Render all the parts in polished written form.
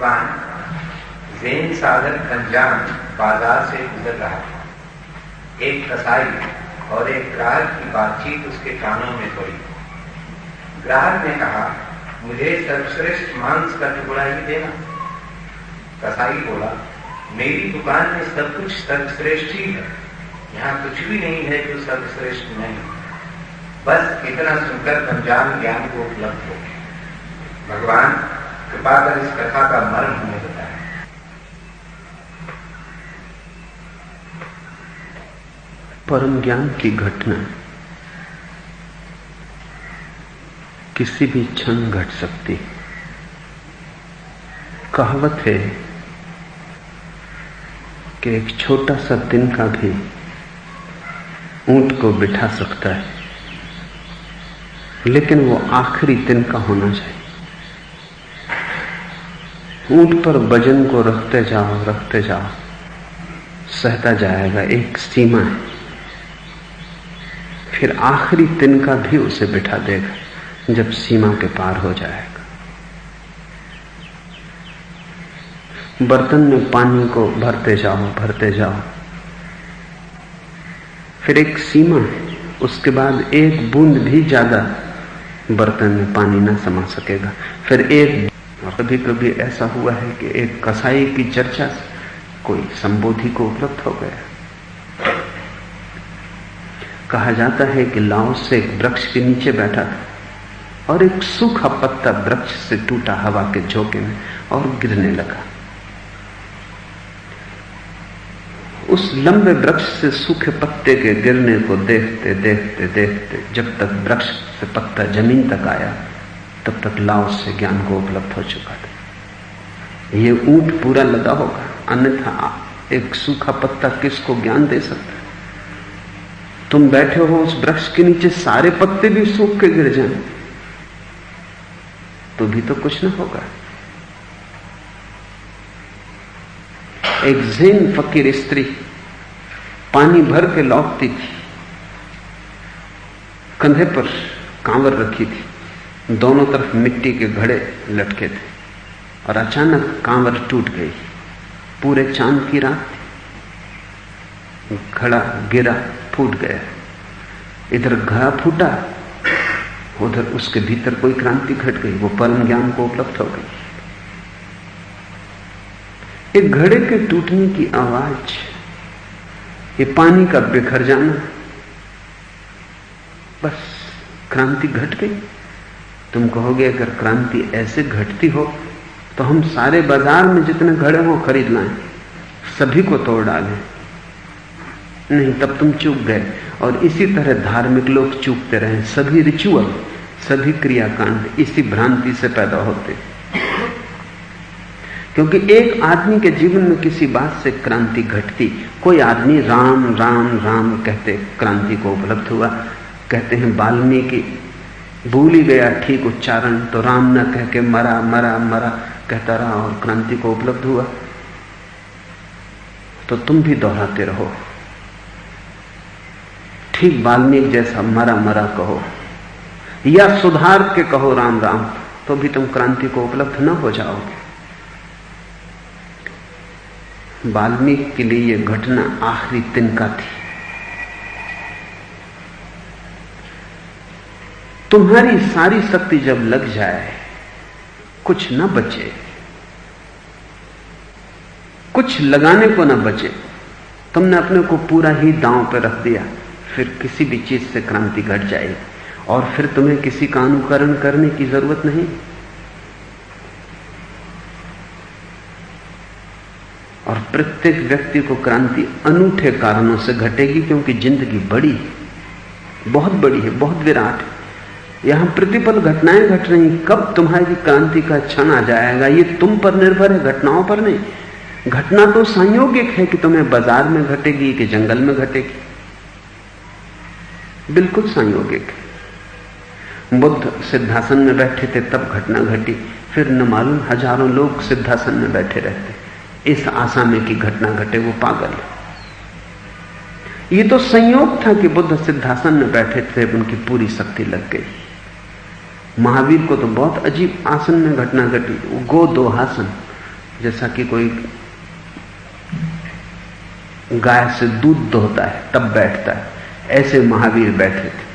भगवान ज़ेन साधक कंजान बाजार से गुजर रहा था। एक कसाई और एक ग्राहक की बातचीत उसके कानों में पड़ी। ग्राहक ने कहा, मुझे सर्वश्रेष्ठ मांस का टुकड़ा ही देना। कसाई बोला, मेरी दुकान में सब कुछ सर्वश्रेष्ठ ही है, यहाँ कुछ भी नहीं है जो सर्वश्रेष्ठ नहीं। बस इतना सुनकर कंजान ज्ञान को उपलब्ध हो गया। भगवान कृपा कर इस कथा का मर्म हमें बताया। परम ज्ञान की घटना किसी भी क्षण घट सकती। कहावत है कि एक छोटा सा तिनका भी ऊंट को बिठा सकता है, लेकिन वो आखिरी तिनका होना चाहिए। ऊंट पर वजन को रखते जाओ, सहता जाएगा, एक सीमा है, फिर आखिरी तिनका भी उसे बिठा देगा जब सीमा के पार हो जाएगा। बर्तन में पानी को भरते जाओ, फिर एक सीमा है, उसके बाद एक बूंद भी ज्यादा बर्तन में पानी ना समा सकेगा। फिर एक, कभी कभी ऐसा हुआ है कि एक कसाई की चर्चा से कोई संबोधि को उपलब्ध हो गया। कहा जाता है कि लाओस से एक वृक्ष के नीचे बैठा था और एक सूखा पत्ता वृक्ष से टूटा हवा के झोंके में और गिरने लगा। उस लंबे वृक्ष से सूखे पत्ते के गिरने को देखते देखते जब तक वृक्ष से पत्ता जमीन तक आया, तब तक लाओस से ज्ञान को उपलब्ध हो चुका था। ये ऊंट पूरा लदा होगा, अन्यथा एक सूखा पत्ता किसको ज्ञान दे सकता है? तुम बैठे हो उस वृक्ष के नीचे, सारे पत्ते भी सूख के गिर जाएं तो भी तो कुछ ना होगा। एक ज़ेन फकीर स्त्री पानी भर के लौटती थी, कंधे पर कांवर रखी थी, दोनों तरफ मिट्टी के घड़े लटके थे, और अचानक कांवर टूट गई। पूरे चांद की रात थी, घड़ा गिरा, फूट गया। इधर घड़ा फूटा, उधर उसके भीतर कोई क्रांति घट गई, वो परम ज्ञान को उपलब्ध हो गई। एक घड़े के टूटने की आवाज, ये पानी का बिखर जाना, बस क्रांति घट गई। तुम कहोगे अगर क्रांति ऐसे घटती हो तो हम सारे बाजार में जितने घड़े हो खरीद लाएं, सभी को तोड़ डालें। नहीं, तब तुम चूक गए। और इसी तरह धार्मिक लोग चूकते रहे। सभी रिचुअल, सभी क्रियाकांड इसी भ्रांति से पैदा होते, क्योंकि एक आदमी के जीवन में किसी बात से क्रांति घटती। कोई आदमी राम राम राम कहते क्रांति को उपलब्ध हुआ। कहते हैं वाल्मीकि भूल ही गया ठीक उच्चारण, तो राम न कह के मरा मरा मरा कहता रहा और क्रांति को उपलब्ध हुआ। तो तुम भी दोहराते रहो, ठीक वाल्मीकि जैसा मरा मरा कहो, या सुधार के कहो राम राम, तो भी तुम क्रांति को उपलब्ध न हो जाओगे। वाल्मीकि के लिए यह घटना आखिरी तिनका थी। तुम्हारी सारी शक्ति जब लग जाए, कुछ न बचे, कुछ लगाने को न बचे, तुमने अपने को पूरा ही दांव पर रख दिया, फिर किसी भी चीज से क्रांति घट जाएगी और फिर तुम्हें किसी का अनुकरण करने की जरूरत नहीं। और प्रत्येक व्यक्ति को क्रांति अनूठे कारणों से घटेगी, क्योंकि जिंदगी बड़ी, बहुत बड़ी है, बहुत विराट है। यहां प्रतिपल घटनाएं घट रही। कब तुम्हारी क्रांति का क्षण आ जाएगा, ये तुम पर निर्भर है, घटनाओं पर नहीं। घटना तो संयोगिक है कि तुम्हें बाजार में घटेगी कि जंगल में घटेगी, बिल्कुल संयोगिक है। बुद्ध सिद्धासन में बैठे थे तब घटना घटी, फिर न मालूम हजारों लोग सिद्धासन में बैठे रहते इस आशा में कि घटना घटे। वो पागल है। ये तो संयोग था कि बुद्ध सिद्धासन में बैठे थे, उनकी पूरी शक्ति लग गई। महावीर को तो बहुत अजीब आसन में घटना घटी, वो गो दोहासन, जैसा कि कोई गाय से दूध दोहता है तब बैठता है, ऐसे महावीर बैठे थे।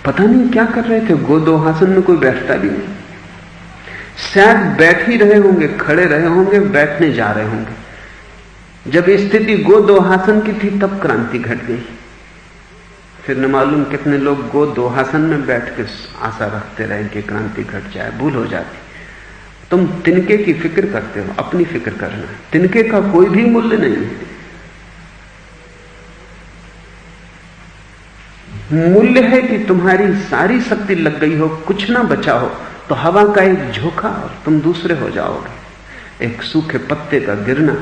पता नहीं क्या कर रहे थे, गोदोहासन में कोई बैठता भी नहीं, शायद बैठ ही रहे होंगे, खड़े रहे होंगे, बैठने जा रहे होंगे। जब स्थिति गोदोहासन की थी तब क्रांति घट गई। फिर न मालूम कितने लोग गोदोहासन में बैठ के आशा रखते रहे कि क्रांति घट जाए, भूल हो जाती। तुम तिनके की फिक्र करते हो, अपनी फिक्र करना। तिनके का कोई भी मूल्य नहीं है। मूल्य है कि तुम्हारी सारी शक्ति लग गई हो, कुछ ना बचा हो, तो हवा का एक झोंका और तुम दूसरे हो जाओगे। एक सूखे पत्ते का गिरना,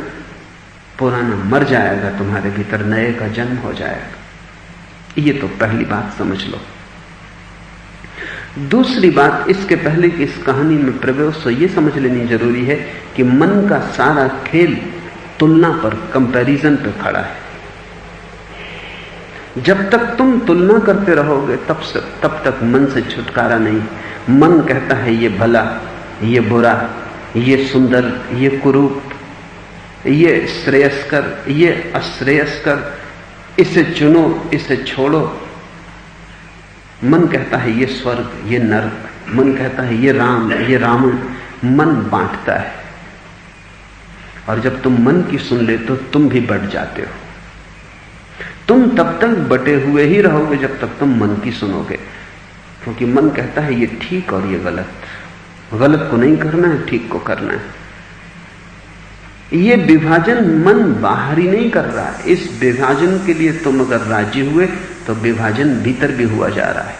पुराना मर जाएगा, तुम्हारे भीतर नए का जन्म हो जाएगा। ये तो पहली बात समझ लो। दूसरी बात, इसके पहले कि इस कहानी में प्रवेश हो, यह समझ लेनी जरूरी है कि मन का सारा खेल तुलना पर, कंपैरिजन पर खड़ा है। जब तक तुम तुलना करते रहोगे तब तक मन से छुटकारा नहीं। मन कहता है ये भला, ये बुरा, ये सुंदर, ये कुरूप, ये श्रेयस्कर, ये अश्रेयस्कर, इसे चुनो, इसे छोड़ो। मन कहता है ये स्वर्ग, ये नरक। मन कहता है ये राम, ये रावण। मन बांटता है, और जब तुम मन की सुन लेते हो तुम भी बट जाते हो। तुम तब तक बटे हुए ही रहोगे जब तक तुम मन की सुनोगे, क्योंकि मन कहता है ये ठीक और ये गलत। गलत को नहीं करना है, ठीक को करना है। ये विभाजन मन बाहर ही नहीं कर रहा है। इस विभाजन के लिए तुम अगर राजी हुए तो विभाजन भीतर भी हुआ जा रहा है।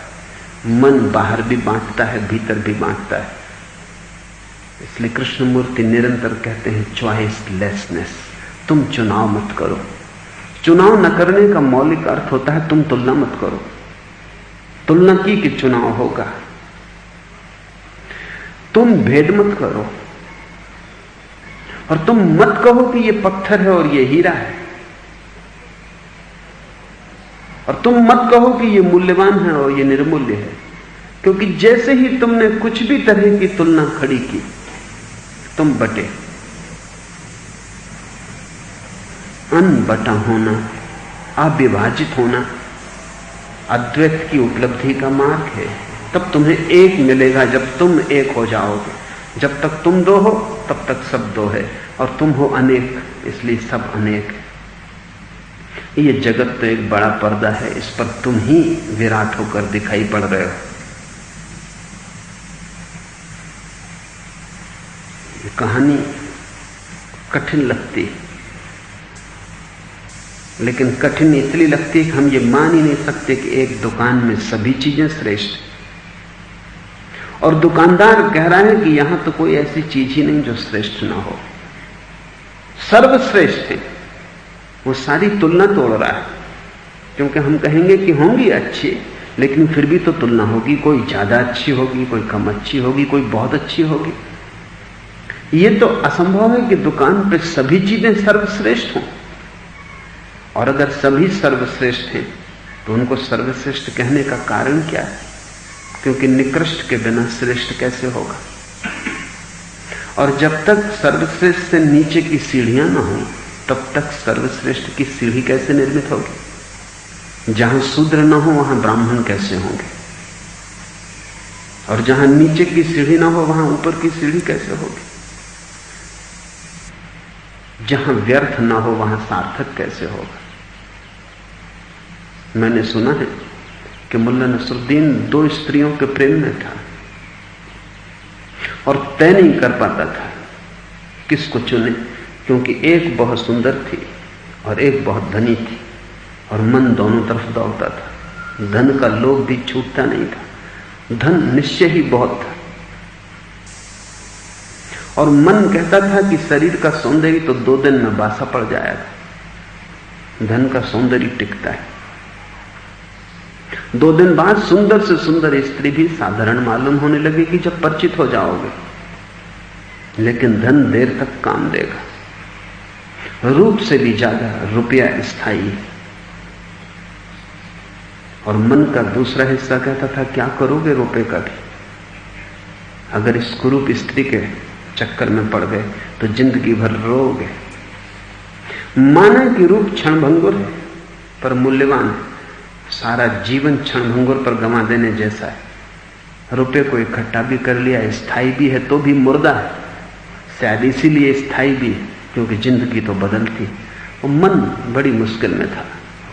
मन बाहर भी बांटता है, भीतर भी बांटता है। इसलिए कृष्णमूर्ति निरंतर कहते हैं चॉइसलेसनेस। तुम चुनाव मत करो। चुनाव न करने का मौलिक अर्थ होता है तुम तुलना मत करो। तुलना की कि चुनाव होगा। तुम भेद मत करो, और तुम मत कहो कि ये पत्थर है और ये हीरा है, और तुम मत कहो कि ये मूल्यवान है और ये निर्मूल्य है। क्योंकि जैसे ही तुमने कुछ भी तरह की तुलना खड़ी की, तुम बटे। अनबटा होना, अविभाजित होना अद्वैत की उपलब्धि का मार्ग है। तब तुम्हें एक मिलेगा जब तुम एक हो जाओगे। जब तक तुम दो हो तब तक सब दो है, और तुम हो अनेक, इसलिए सब अनेक है। ये जगत तो एक बड़ा पर्दा है, इस पर तुम ही विराट होकर दिखाई पड़ रहे हो। ये कहानी कठिन लगती है, लेकिन कठिन इसलिए लगती है कि हम ये मान ही नहीं सकते कि एक दुकान में सभी चीजें श्रेष्ठ, और दुकानदार कह रहा है कि यहां तो कोई ऐसी चीज ही नहीं जो श्रेष्ठ ना हो, सर्वश्रेष्ठ है। वो सारी तुलना तोड़ रहा है, क्योंकि हम कहेंगे कि होंगी अच्छी, लेकिन फिर भी तो तुलना होगी। कोई ज्यादा अच्छी होगी, कोई कम अच्छी होगी, कोई बहुत अच्छी होगी। ये तो असंभव है कि दुकान पे सभी चीजें सर्वश्रेष्ठ हों। और अगर सभी सर्वश्रेष्ठ हैं तो उनको सर्वश्रेष्ठ कहने का कारण क्या है? क्योंकि निकृष्ट के बिना श्रेष्ठ कैसे होगा? और जब तक सर्वश्रेष्ठ से नीचे की सीढ़ियां ना हो तब तक सर्वश्रेष्ठ की सीढ़ी कैसे निर्मित होगी? जहां शूद्र ना हो वहां ब्राह्मण कैसे होंगे? और जहां नीचे की सीढ़ी ना हो वहां ऊपर की सीढ़ी कैसे होगी? जहां व्यर्थ ना हो वहां सार्थक कैसे होगा? मैंने सुना है कि मुल्ला नसरुद्दीन 2 स्त्रियों के प्रेम में था और तय नहीं कर पाता था किसको चुने, क्योंकि एक बहुत सुंदर थी और एक बहुत धनी थी, और मन दोनों तरफ दौड़ता था। धन का लोभ भी छूटता नहीं था, धन निश्चय ही बहुत था। और मन कहता था कि शरीर का सौंदर्य तो 2 दिन में बासा पड़ जाएगा, धन का सौंदर्य टिकता है। 2 दिन बाद सुंदर से सुंदर स्त्री भी साधारण मालूम होने लगेगी जब परिचित हो जाओगे, लेकिन धन देर तक काम देगा। रूप से भी ज्यादा रुपया स्थायी है। और मन का दूसरा हिस्सा कहता था क्या करोगे रुपए का भी? अगर इस कुरूप स्त्री के चक्कर में पड़ गए तो जिंदगी भर रोगे। माना कि रूप क्षणभंगुर है पर मूल्यवान है। सारा जीवन क्षणभंगुर पर गंवा देने जैसा है। रुपये को इकट्ठा भी कर लिया, स्थायी भी है तो भी मुर्दा है। शायद इसीलिए स्थायी भी है क्योंकि जिंदगी तो बदलती। और मन बड़ी मुश्किल में था,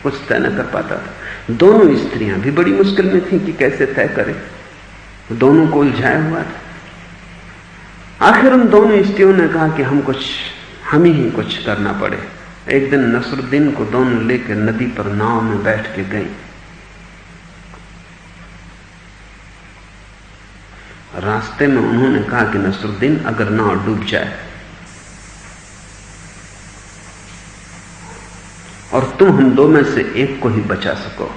कुछ तय न कर पाता था। दोनों स्त्रियां भी बड़ी मुश्किल में थी कि कैसे तय करें। दोनों को उलझाया हुआ था। आखिर उन दोनों स्त्रियों ने कहा कि हम ही कुछ करना पड़े। एक दिन नसरुद्दीन को दोनों लेकर नदी पर नाव में बैठ के गई। रास्ते में उन्होंने कहा कि नसरुद्दीन, अगर नाव डूब जाए और तुम हम दो में से एक को ही बचा सको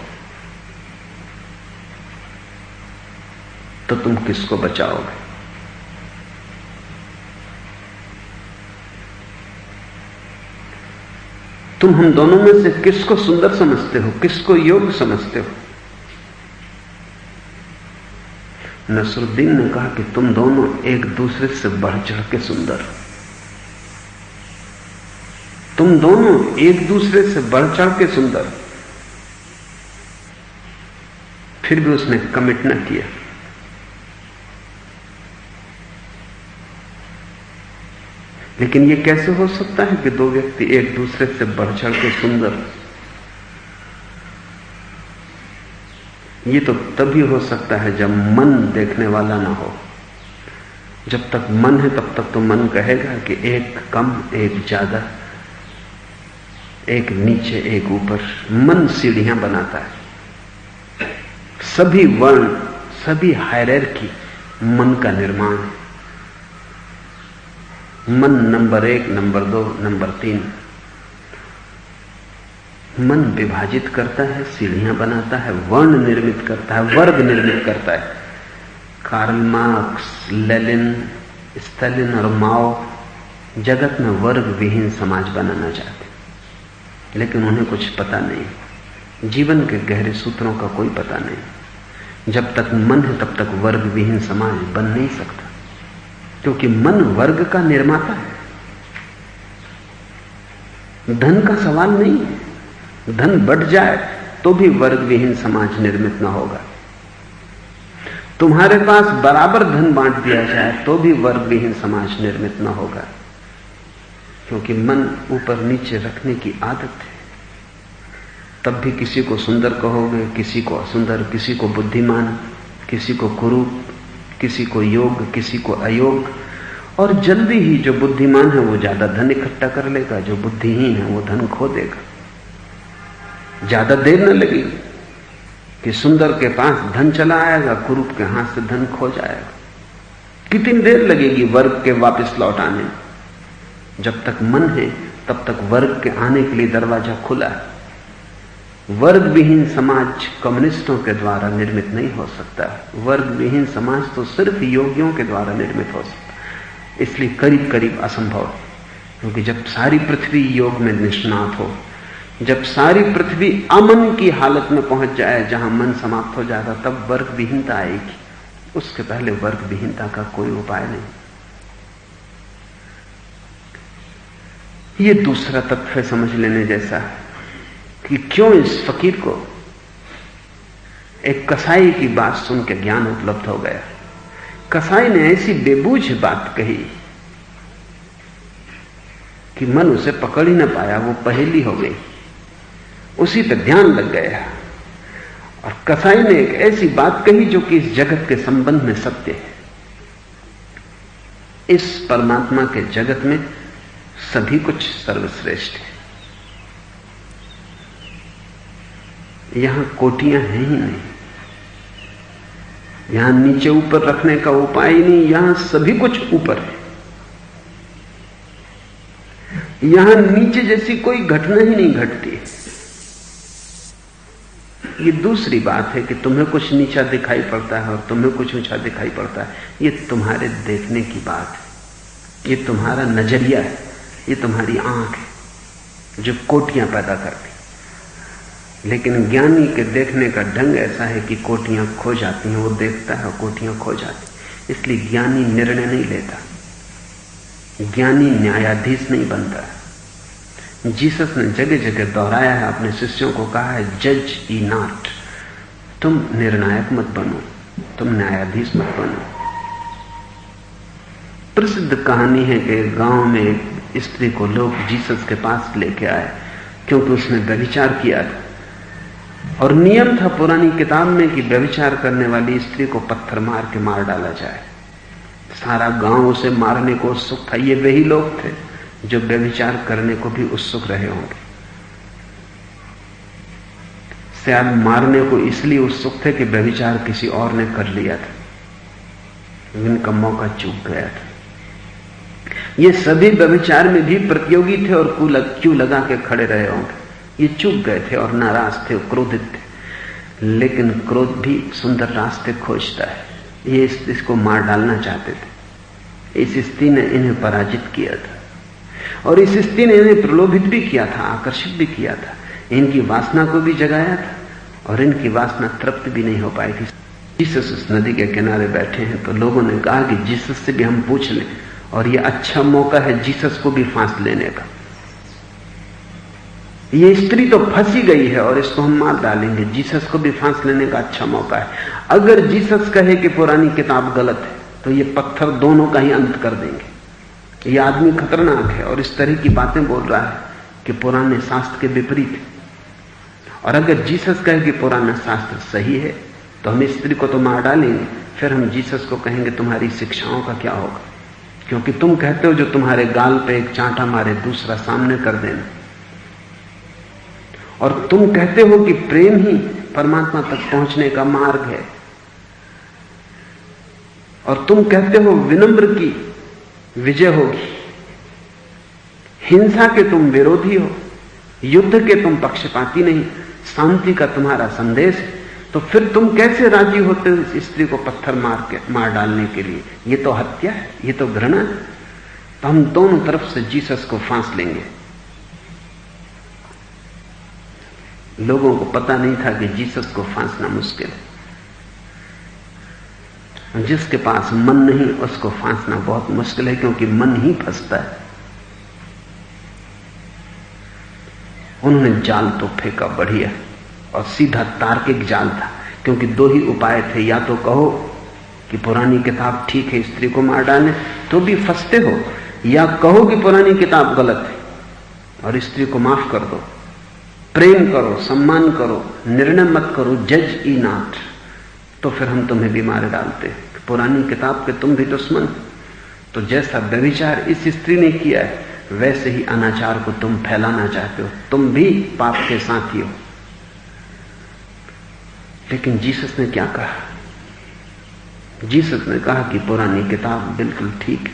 तो तुम किसको बचाओगे? तुम हम दोनों में से किसको सुंदर समझते हो, किसको योग्य समझते हो? नसरुद्दीन ने कहा कि तुम दोनों एक दूसरे से बढ़ चढ़ के सुंदर हो। तुम दोनों एक दूसरे से बढ़ चढ़ के सुंदर। फिर भी उसने कमिट न किया। लेकिन यह कैसे हो सकता है कि दो व्यक्ति एक दूसरे से बढ़ चढ़ के सुंदर? यह तो तभी हो सकता है जब मन देखने वाला ना हो। जब तक मन है तब तक तो मन कहेगा कि एक कम एक ज्यादा, एक नीचे एक ऊपर। मन सीढ़ियां बनाता है। सभी वर्ण, सभी हायरार्की मन का निर्माण है। मन नंबर 1, नंबर 2, नंबर 3। मन विभाजित करता है, सीढ़ियां बनाता है, वर्ण निर्मित करता है, वर्ग निर्मित करता है। कार्ल मार्क्स, लेनिन, स्टालिन और माओ जगत में वर्ग विहीन समाज बनाना चाहते, लेकिन उन्हें कुछ पता नहीं। जीवन के गहरे सूत्रों का कोई पता नहीं। जब तक मन है तब तक वर्ग विहीन समाज बन नहीं सकता, क्योंकि मन वर्ग का निर्माता है। धन का सवाल नहीं है। धन बढ़ जाए तो भी वर्ग विहीन समाज निर्मित ना होगा। तुम्हारे पास बराबर धन बांट दिया जाए तो भी वर्ग विहीन समाज निर्मित ना होगा, क्योंकि मन ऊपर नीचे रखने की आदत है। तब भी किसी को सुंदर कहोगे, किसी को असुंदर, किसी को बुद्धिमान, किसी को कुरूप, किसी को योग, किसी को अयोग। और जल्दी ही जो बुद्धिमान है वो ज्यादा धन इकट्ठा कर लेगा, जो बुद्धिहीन है वो धन खो देगा। ज्यादा देर न लगेगी कि सुंदर के पास धन चला आएगा, कुरूप के हाथ से धन खो जाएगा। कितनी देर लगेगी वर्ग के वापस लौट आने में? जब तक मन है तब तक वर्ग के आने के लिए दरवाजा खुला है। वर्ग विहीन समाज कम्युनिस्टों के द्वारा निर्मित नहीं हो सकता। वर्ग विहीन समाज तो सिर्फ योगियों के द्वारा निर्मित हो सकता, इसलिए करीब करीब असंभव है। क्योंकि जब सारी पृथ्वी योग में निष्णात हो, जब सारी पृथ्वी अमन की हालत में पहुंच जाए जहां मन समाप्त हो जाएगा, तब वर्ग विहीनता आएगी। उसके पहले वर्ग विहीनता का कोई उपाय नहीं। ये दूसरा तथ्य समझ लेने जैसा है कि क्यों इस फकीर को एक कसाई की बात सुन के ज्ञान उपलब्ध हो गया। कसाई ने ऐसी बेबूझ बात कही कि मन उसे पकड़ ही ना पाया, वो पहेली हो गई, उसी पे ध्यान लग गया। और कसाई ने एक ऐसी बात कही जो कि इस जगत के संबंध में सत्य है। इस परमात्मा के जगत में सभी कुछ सर्वश्रेष्ठ है। यहां कोटियां हैं ही नहीं, यहां नीचे ऊपर रखने का उपाय ही नहीं, यहां सभी कुछ ऊपर है। यहां नीचे जैसी कोई घटना ही नहीं घटती। ये दूसरी बात है कि तुम्हें कुछ नीचा दिखाई पड़ता है और तुम्हें कुछ ऊंचा दिखाई पड़ता है। ये तुम्हारे देखने की बात है, ये तुम्हारा नजरिया है, ये तुम्हारी आंख है जो कोटियां पैदा करती। लेकिन ज्ञानी के देखने का ढंग ऐसा है कि कोटियां खो जाती हैं, वो देखता है और कोटियां खो जाती। इसलिए ज्ञानी निर्णय नहीं लेता, ज्ञानी न्यायाधीश नहीं बनता। जीसस ने जगह जगह दोहराया है, अपने शिष्यों को कहा है जज ई नॉट, तुम निर्णायक मत बनो, तुम न्यायाधीश मत बनो। प्रसिद्ध कहानी है कि गांव में एक स्त्री को लोग जीसस के पास लेके आए क्योंकि उसने व्यभिचार किया था, और नियम था पुरानी किताब में कि व्यभिचार करने वाली स्त्री को पत्थर मार के मार डाला जाए। सारा गांव उसे मारने को उत्सुक था। ये वही लोग थे जो व्यभिचार करने को भी उत्सुक रहे होंगे। शायद मारने को इसलिए उत्सुक थे कि व्यभिचार किसी और ने कर लिया था, इनका मौका चूक गया था। ये सभी व्यभिचार में भी प्रतियोगी थे और क्यों लगा के खड़े रहे होंगे। ये चूक गए थे और नाराज थे, क्रोधित थे। लेकिन क्रोध भी सुंदर रास्ते खोजता है। ये इसको मार डालना चाहते थे। इस स्त्री ने इन्हें पराजित किया था और इस स्त्री ने इन्हें प्रलोभित भी किया था, आकर्षित भी किया था, इनकी वासना को भी जगाया था और इनकी वासना तृप्त भी नहीं हो पाई थी। जीसस उस नदी के किनारे बैठे हैं तो लोगों ने कहा कि जीसस से भी हम पूछ लें, और ये अच्छा मौका है जीसस को भी फांस लेने का। ये स्त्री तो फंसी गई है और इसको हम मार डालेंगे, जीसस को भी फांस लेने का अच्छा मौका है। अगर जीसस कहे कि पुरानी किताब गलत है तो ये पत्थर दोनों का ही अंत कर देंगे। ये आदमी खतरनाक है और इस तरह की बातें बोल रहा है कि पुराने शास्त्र के विपरीत है। और अगर जीसस कहे कि पुराना शास्त्र सही है तो हम स्त्री को तो मार डालेंगे, फिर हम जीसस को कहेंगे तुम्हारी शिक्षाओं का क्या होगा, क्योंकि तुम कहते हो जो तुम्हारे गाल पे एक चांटा मारे दूसरा सामने कर देना, और तुम कहते हो कि प्रेम ही परमात्मा तक पहुंचने का मार्ग है, और तुम कहते हो विनम्र की विजय होगी। हिंसा के तुम विरोधी हो, युद्ध के तुम पक्षपाती नहीं, शांति का तुम्हारा संदेश है। तो फिर तुम कैसे राजी होते हो इस स्त्री को पत्थर मार डालने के लिए? ये तो हत्या है, ये तो घृणा है। तो हम दोनों तरफ से जीसस को फांस लेंगे। लोगों को पता नहीं था कि जीसस को फांसना मुश्किल है। जिसके पास मन नहीं उसको फांसना बहुत मुश्किल है, क्योंकि मन ही फंसता है। उन्होंने जाल तो फेंका बढ़िया, और सीधा तार्किक जाल था, क्योंकि दो ही उपाय थे। या तो कहो कि पुरानी किताब ठीक है, स्त्री को मार डालने, तो भी फंसते हो, या कहो कि पुरानी किताब गलत है और स्त्री को माफ कर दो, प्रेम करो, सम्मान करो, निर्णय मत करो, जज ई नॉट, तो फिर हम तुम्हें भी मार डालते। पुरानी किताब के तुम भी दुश्मन। तो जैसा व्यभिचार इस स्त्री ने किया है, वैसे ही अनाचार को तुम फैलाना चाहते हो, तुम भी पाप के साथी हो। लेकिन जीसस ने क्या कहा? जीसस ने कहा कि पुरानी किताब बिल्कुल ठीक है।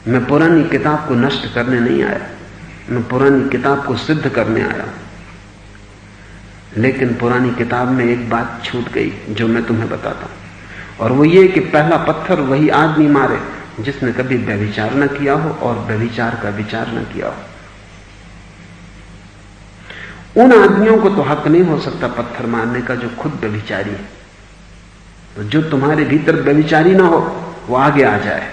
मैं पुरानी किताब को नष्ट करने नहीं आया, मैं पुरानी किताब को सिद्ध करने आया हूं। लेकिन पुरानी किताब में एक बात छूट गई जो मैं तुम्हें बताता हूं, और वो ये कि पहला पत्थर वही आदमी मारे जिसने कभी व्यभिचार न किया हो और व्यभिचार का विचार न किया हो। उन आदमियों को तो हक नहीं हो सकता पत्थर मारने का जो खुद व्यभिचारी है। तो जो तुम्हारे भीतर व्यभिचारी ना हो वो आगे आ जाए।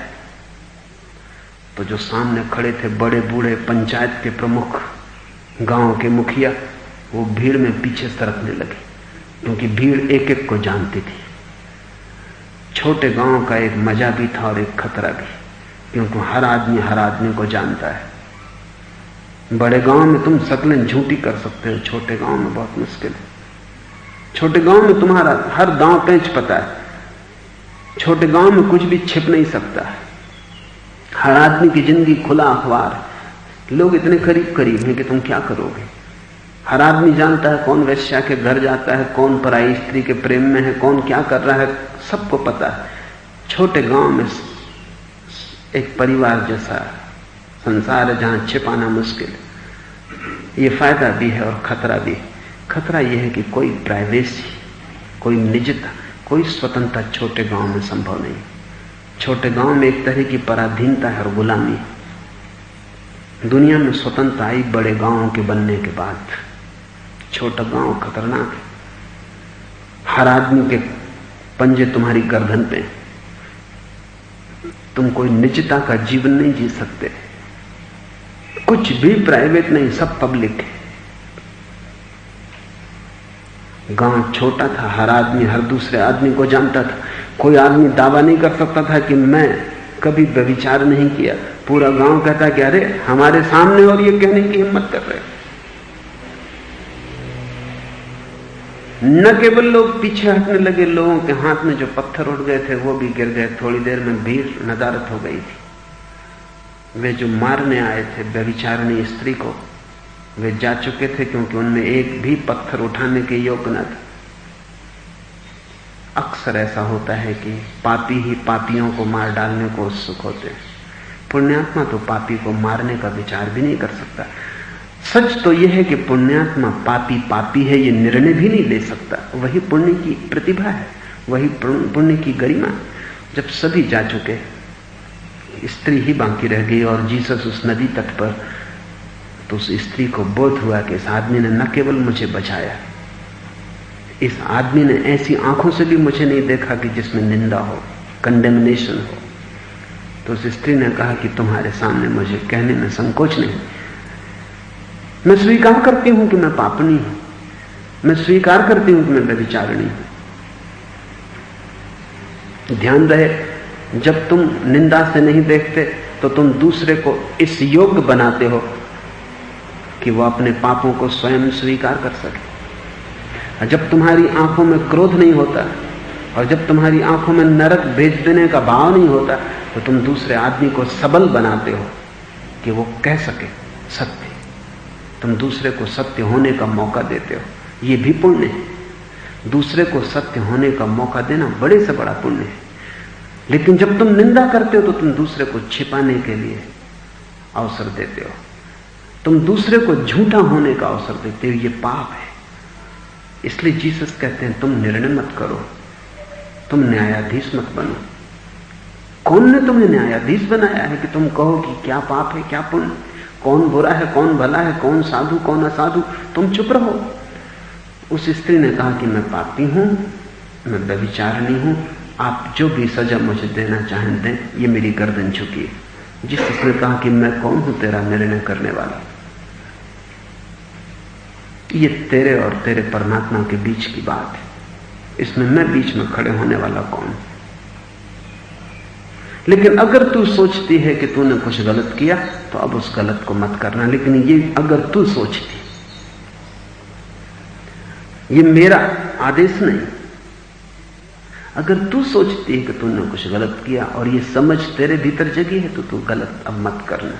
तो जो सामने खड़े थे बड़े बूढ़े पंचायत के प्रमुख, गांव के मुखिया, वो भीड़ में पीछे सरकने लगे, क्योंकि भीड़ एक एक को जानती थी। छोटे गांव का एक मजा भी था और एक खतरा भी, क्योंकि हर आदमी को जानता है। बड़े गांव में तुम शक्लें झूठी कर सकते हो, छोटे गांव में बहुत मुश्किल है। छोटे गांव में तुम्हारा हर दांव पेंच पता है, छोटे गांव में कुछ भी छिप नहीं सकता है। हर आदमी की जिंदगी खुला अखबार है, लोग इतने करीब करीब हैं कि तुम क्या करोगे। हर आदमी जानता है कौन वेश्या के घर जाता है, कौन पराई स्त्री के प्रेम में है, कौन क्या कर रहा है, सबको पता है। छोटे गांव में एक परिवार जैसा संसार है जहां छिपाना मुश्किल है। ये फायदा भी है और खतरा भी है। खतरा यह है कि कोई प्राइवेसी, कोई निजता, कोई स्वतंत्रता छोटे गांव में संभव नहीं। छोटे गांव में एक तरह की पराधीनता है और गुलामी। दुनिया में स्वतंत्रता आई बड़े गांवों के बनने के बाद। छोटा गांव खतरनाक है। हर आदमी के पंजे तुम्हारी गर्दन पे, तुम कोई निजता का जीवन नहीं जी सकते, कुछ भी प्राइवेट नहीं, सब पब्लिक है। गांव छोटा था, हर आदमी हर दूसरे आदमी को जानता था। कोई आदमी दावा नहीं कर सकता था कि मैं कभी व्यभिचार नहीं किया। पूरा गांव कहता कि अरे हमारे सामने और ये कहने की हिम्मत कर रहे। न केवल लोग पीछे हटने लगे, लोगों के हाथ में जो पत्थर उठ गए थे वो भी गिर गए। थोड़ी देर में भीड़ नदारत हो गई थी। वे जो मारने आए थे व्यभिचारिणी स्त्री को, वे जा चुके थे, क्योंकि उनमें एक भी पत्थर उठाने के योग्य न था। अक्सर ऐसा होता है कि पापी ही पापियों को मार डालने को उत्सुक होते हैं। पुण्यात्मा तो पापी को मारने का विचार भी नहीं कर सकता। सच तो यह है कि पुण्यात्मा पापी पापी है ये निर्णय भी नहीं ले सकता। वही पुण्य की प्रतिभा है, वही पुण्य की गरिमा। जब सभी जा चुके, स्त्री ही बाकी रह गई और जीसस उस नदी तट पर, तो उस स्त्री को बोध हुआ कि इस आदमी ने न केवल मुझे बचाया, इस आदमी ने ऐसी आंखों से भी मुझे नहीं देखा कि जिसमें निंदा हो, कंडेमनेशन हो। तो उस स्त्री ने कहा कि तुम्हारे सामने मुझे कहने में संकोच नहीं, मैं स्वीकार करती हूं कि मैं पापनी हूं, मैं स्वीकार करती हूं कि मैं व्यभिचारिणी हूं। ध्यान रहे, जब तुम निंदा से नहीं देखते तो तुम दूसरे को इस योग्य बनाते हो कि वो अपने पापों को स्वयं स्वीकार कर सके। जब तुम्हारी आंखों में क्रोध नहीं होता और जब तुम्हारी आंखों में नरक भेज देने का भाव नहीं होता, तो तुम दूसरे आदमी को सबल बनाते हो कि वो कह सके सत्य। तुम दूसरे को सत्य होने का मौका देते हो। ये भी पुण्य है। दूसरे को सत्य होने का मौका देना बड़े से बड़ा पुण्य है। लेकिन जब तुम निंदा करते हो तो तुम दूसरे को छिपाने के लिए अवसर देते हो, तुम दूसरे को झूठा होने का अवसर देते हो। ये पाप है। इसलिए जीसस कहते हैं तुम निर्णय मत करो, तुम न्यायाधीश मत बनो। कौन ने तुम्हें न्यायाधीश बनाया है कि तुम कहो कि क्या पाप है क्या पुण्य, कौन बुरा है कौन भला है, कौन साधु कौन असाधु? तुम चुप रहो। उस स्त्री ने कहा कि मैं पापी हूं, मैं व्यभिचारिणी हूं, आप जो भी सजा मुझे देना चाहें दें, ये मेरी गर्दन झुकी है। जीसस ने कहा कि मैं कौन हूं तेरा निर्णय करने वाला? ये तेरे और तेरे परमात्मा के बीच की बात है। इसमें मैं बीच में खड़े होने वाला कौन? लेकिन अगर तू सोचती है कि तूने कुछ गलत किया तो अब उस गलत को मत करना। लेकिन ये अगर तू सोचती, ये मेरा आदेश नहीं, अगर तू सोचती है कि तूने कुछ गलत किया और ये समझ तेरे भीतर जगी है तो तू गलत अब मत करना।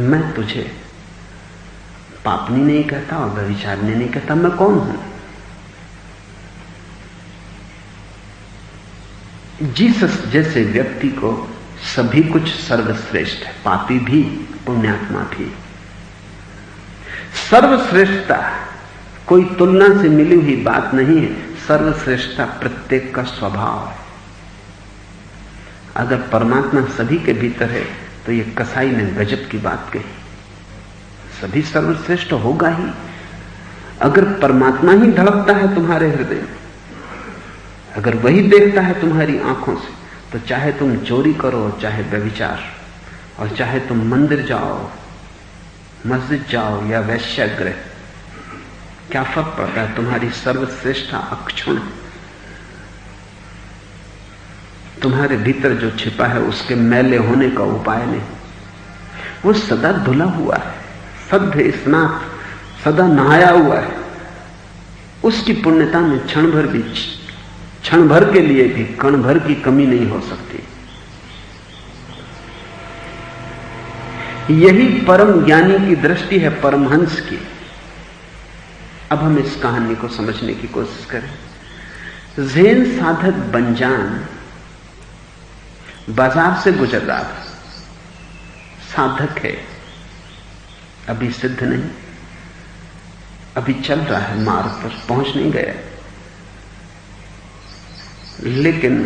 मैं तुझे पापनी नहीं कहता और व्यभिचारिणी नहीं कहता। मैं कौन हूं? जीसस जैसे व्यक्ति को सभी कुछ सर्वश्रेष्ठ है, पापी भी पुण्यात्मा भी। सर्वश्रेष्ठता कोई तुलना से मिली हुई बात नहीं है, सर्वश्रेष्ठता प्रत्येक का स्वभाव है। अगर परमात्मा सभी के भीतर है तो ये कसाई ने गजब की बात कही, सभी सर्वश्रेष्ठ होगा ही। अगर परमात्मा ही धड़कता है तुम्हारे हृदय में, अगर वही देखता है तुम्हारी आंखों से, तो चाहे तुम चोरी करो, चाहे व्यभिचार, और चाहे तुम मंदिर जाओ, मस्जिद जाओ या वैश्यागृह, क्या फर्क पड़ता है? तुम्हारी सर्वश्रेष्ठता अक्षुण। तुम्हारे भीतर जो छिपा है उसके मैले होने का उपाय नहीं, वो सदा धुला हुआ है, सद्य स्नात, सदा नहाया हुआ है। उसकी पुण्यता में क्षण भर के लिए भी कण भर की कमी नहीं हो सकती। यही परम ज्ञानी की दृष्टि है, परमहंस की। अब हम इस कहानी को समझने की कोशिश करें। ज़ेन साधक बंजान बाजार से गुजर रहा था। साधक है, अभी सिद्ध नहीं, अभी चल रहा है मार्ग पर, पहुंच नहीं गया, लेकिन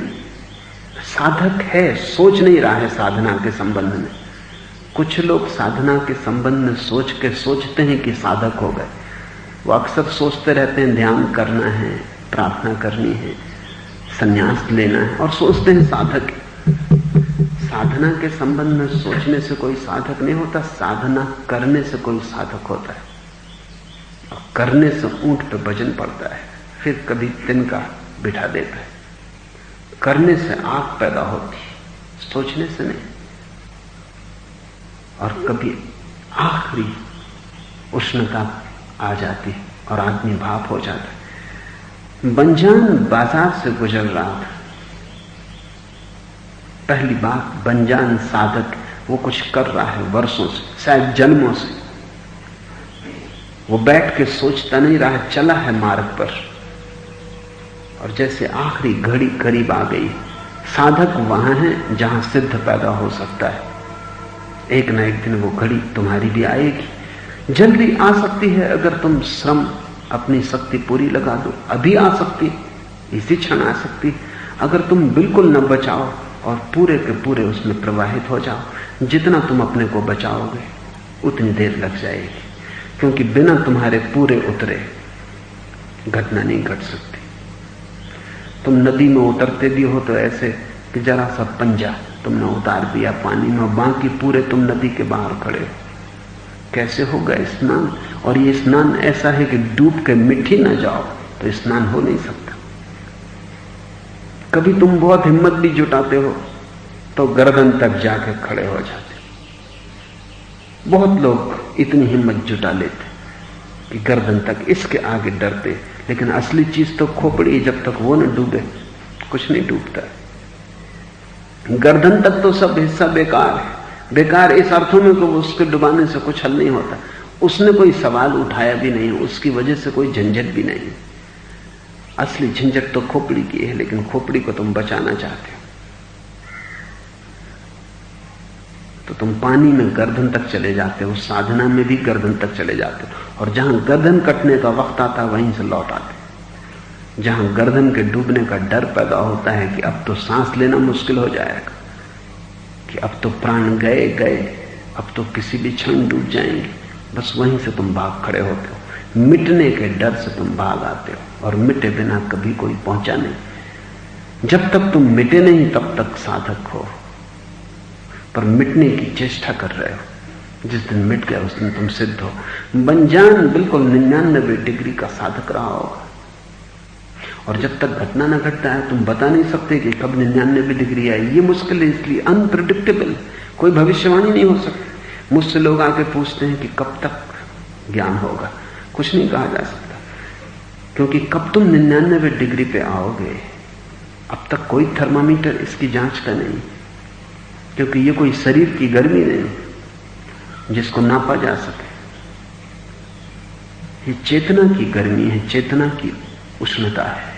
साधक है, सोच नहीं रहा है साधना के संबंध में। कुछ लोग साधना के संबंध में सोच के सोचते हैं कि साधक हो गए। वो अक्सर सोचते रहते हैं ध्यान करना है, प्रार्थना करनी है, संन्यास लेना है, और सोचते हैं साधक है। साधना के संबंध में सोचने से कोई साधक नहीं होता, साधना करने से कोई साधक होता है। और करने से ऊंट पे वजन पड़ता है, फिर कभी तिनका बिठा देता है। करने से आग पैदा होती, सोचने से नहीं। और कभी आखिरी उष्णता आ जाती है और आदमी भाप हो जाता है। बंजान बाजार से गुजर रहा था। पहली बात, बंजान साधक वो कुछ कर रहा है वर्षों से, शायद जन्मों से। वो बैठ के सोचता नहीं रहा है, चला है मार्ग पर। और जैसे आखिरी घड़ी करीब आ गई, साधक वहां है जहां सिद्ध पैदा हो सकता है। एक ना एक दिन वो घड़ी तुम्हारी भी आएगी, जल्दी आ सकती है अगर तुम श्रम अपनी शक्ति पूरी लगा दो। अभी आ सकती, इसी क्षण आ सकती। अगर तुम बिल्कुल न बचाओ और पूरे के पूरे उसमें प्रवाहित हो जाओ, जितना तुम अपने को बचाओगे उतनी देर लग जाएगी, क्योंकि बिना तुम्हारे पूरे उतरे घटना नहीं घट सकती। तुम नदी में उतरते भी हो तो ऐसे कि जरा सा पंजा तुमने उतार दिया पानी में, बाकी पूरे तुम नदी के बाहर खड़े हो। कैसे होगा स्नान? और ये स्नान ऐसा है कि डूब के मिट्टी ना जाओ तो स्नान हो नहीं सकता। कभी तुम बहुत हिम्मत भी जुटाते हो तो गर्दन तक जाके खड़े हो जाते। बहुत लोग इतनी हिम्मत जुटा लेते कि गर्दन तक, इसके आगे डरते। लेकिन असली चीज तो खोपड़ी, जब तक वो न डूबे कुछ नहीं डूबता। गर्दन तक तो सब हिस्सा बेकार है। बेकार इस अर्थों में कि उसके डुबाने से कुछ हल नहीं होता। उसने कोई सवाल उठाया भी नहीं, उसकी वजह से कोई झंझट भी नहीं। असली झंझट तो खोपड़ी की है, लेकिन खोपड़ी को तुम बचाना चाहते हो तो तुम पानी में गर्दन तक चले जाते हो, साधना में भी गर्दन तक चले जाते हो। और जहां गर्दन कटने का वक्त आता वहीं से लौट आते। जहां गर्दन के डूबने का डर पैदा होता है कि अब तो सांस लेना मुश्किल हो जाएगा, कि अब तो प्राण गए गए, अब तो किसी भी क्षण डूब जाएंगे, बस वहीं से तुम भाग खड़े होते हो। मिटने के डर से तुम भाग आते हो, और मिटे बिना कभी कोई पहुंचा नहीं। जब तक तुम मिटे नहीं तब तक साधक हो, पर मिटने की चेष्टा कर रहे हो। जिस दिन मिट गया उस दिन तुम सिद्ध हो। बंजान बिल्कुल 99 डिग्री का साधक रहा होगा, और जब तक घटना ना घटता है तुम बता नहीं सकते कि कब 99 डिग्री आई। ये मुश्किल है, इसलिए अनप्रेडिक्टेबल, कोई भविष्यवाणी नहीं हो सकती। मुझसे लोग आके पूछते हैं कि कब तक ज्ञान होगा, कुछ नहीं कहा जा सकता, क्योंकि कब तुम 99 डिग्री पे आओगे अब तक कोई थर्मामीटर इसकी जांच का नहीं, क्योंकि ये कोई शरीर की गर्मी नहीं जिसको नापा जा सके। ये चेतना की गर्मी है, चेतना की उष्णता है।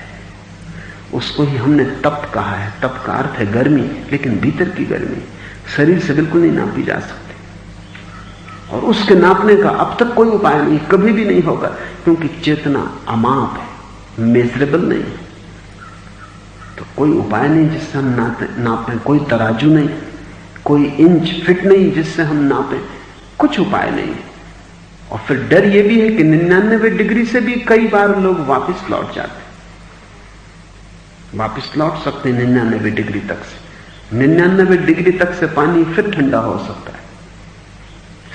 उसको ही हमने तप कहा है। तप का अर्थ है गर्मी, लेकिन भीतर की गर्मी शरीर से बिल्कुल नहीं नापी जा सकती। और उसके नापने का अब तक कोई उपाय नहीं, कभी भी नहीं होगा, क्योंकि चेतना अमाप है, मेजरेबल नहीं। तो कोई उपाय नहीं जिससे हम नापें, कोई तराजू नहीं, कोई इंच फिट नहीं जिससे हम नापें, कुछ उपाय नहीं। और फिर डर यह भी है कि 99 डिग्री से भी कई बार लोग वापस लौट जाते, वापस लौट सकते 99 डिग्री तक से। 99 डिग्री तक से पानी फिर ठंडा हो सकता है।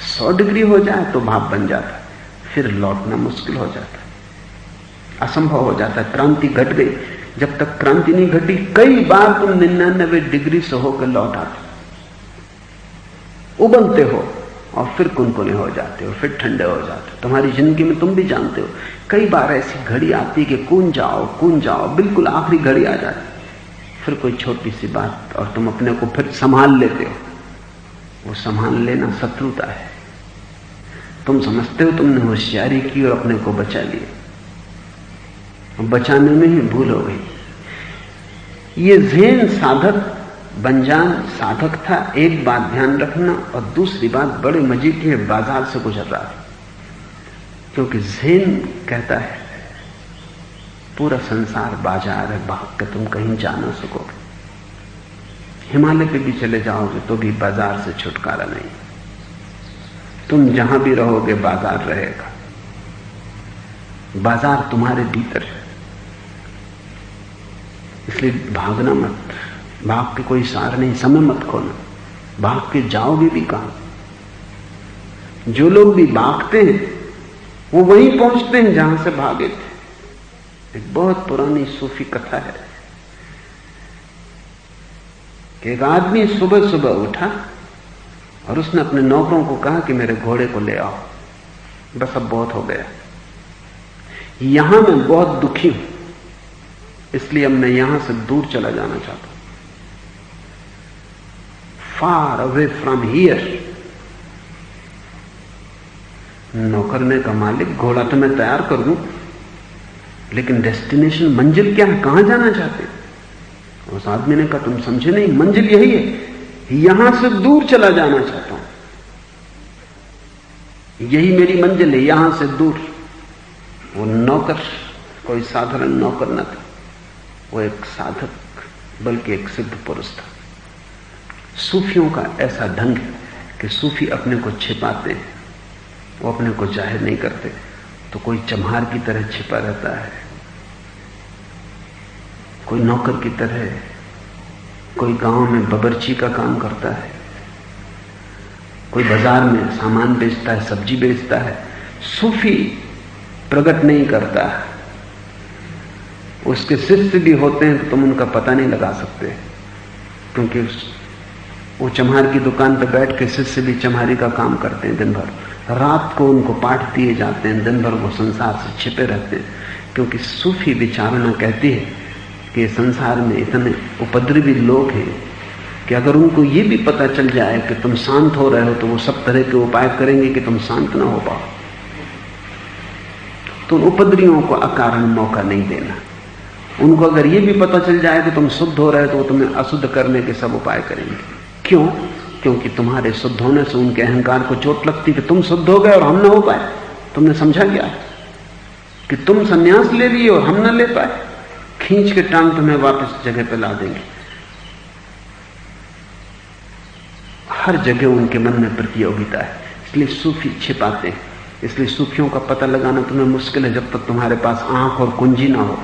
100 डिग्री हो जाए तो भाप बन जाता है, फिर लौटना मुश्किल हो जाता है, असंभव हो जाता है। क्रांति घट गई। जब तक क्रांति नहीं घटी कई बार तुम 99 डिग्री से होकर लौट आते, उबलते हो और फिर कुनकुने हो जाते हो, फिर ठंडे हो जाते हो। तुम्हारी जिंदगी में तुम भी जानते हो कई बार ऐसी घड़ी आती कि कून जाओ, बिल्कुल आखिरी घड़ी आ जाती, फिर कोई छोटी सी बात और तुम अपने को फिर संभाल लेते हो। वो संभाल लेना शत्रुता है। तुम समझते हो तुमने होशियारी की और अपने को बचा लिया, बचाने में ही भूल हो गई। ये ज़ेन साधक बंजान साधक था, एक बात ध्यान रखना। और दूसरी बात बड़े मजे की है, बाजार से गुजर रहा था, क्योंकि ज़ेन कहता है पूरा संसार बाजार है, भाग के तुम कहीं जा ना सकोगे। हिमालय पे भी चले जाओगे तो भी बाजार से छुटकारा नहीं। तुम जहां भी रहोगे बाजार रहेगा। बाजार तुम्हारे भीतर है, इसलिए भागना मत। भाग के कोई सार नहीं, समय मत खोना। भाग के जाओगे भी कहां? जो लोग भी भागते हैं वो वहीं पहुंचते हैं जहां से भागे थे। एक बहुत पुरानी सूफी कथा है कि एक आदमी सुबह सुबह उठा और उसने अपने नौकरों को कहा कि मेरे घोड़े को ले आओ, बस अब बहुत हो गया, यहां मैं बहुत दुखी हूं, इसलिए अब मैं यहां से दूर चला जाना चाहता हूं, फार अवे फ्रॉम हियर। नौकर ने कहा मालिक घोड़ा तो मैं तैयार कर दूं, लेकिन डेस्टिनेशन मंजिल क्या है, कहां जाना चाहते? उस आदमी ने कहा तुम समझे नहीं, मंजिल यही है, यहां से दूर चला जाना चाहता हूं, यही मेरी मंजिल है, यहां से दूर। वो नौकर कोई साधारण नौकर न था, वो एक साधक बल्कि एक सिद्ध पुरुष था। सूफियों का ऐसा ढंग है कि सूफी अपने को छिपाते हैं, वो अपने को जाहिर नहीं करते, तो कोई चम्हार की तरह छिपा रहता है, कोई नौकर की तरह, कोई गांव में बबरची का काम करता है, कोई बाजार में सामान बेचता है, सब्जी बेचता है। सूफी प्रकट नहीं करता है। उसके शिष्य भी होते हैं तो तुम उनका पता नहीं लगा सकते, क्योंकि वो चम्हार की दुकान पर बैठ के शिष्य भी चम्हारी का काम करते हैं दिन भर, रात को उनको पाठ दिए जाते हैं, दिन भर वो संसार से छिपे रहते हैं, क्योंकि सूफी विचारणा कहती है कि संसार में इतने उपद्रवी लोग हैं कि अगर उनको ये भी पता चल जाए कि तुम शांत हो रहे हो तो वो सब तरह के उपाय करेंगे कि तुम शांत ना हो पाओ। तो उन उपद्रवियों को अकारण मौका नहीं देना। उनको अगर ये भी पता चल जाए कि तुम शुद्ध हो रहे हो तो वो तुम्हें अशुद्ध करने के सब उपाय करेंगे। क्यों? क्योंकि तुम्हारे शुद्ध होने से उनके अहंकार को चोट लगती कि तुम शुद्ध हो गए और हम ना हो पाए। तुमने समझा क्या कि तुम संन्यास ले लिए और हम ना ले पाए, खींच के टांग तुम्हें वापस जगह पे ला देंगे। हर जगह उनके मन में प्रतियोगिता है, इसलिए सूफी छिपाते हैं। इसलिए सूफियों का पता लगाना तुम्हें मुश्किल है जब तक तुम्हारे पास आंख और कुंजी ना हो।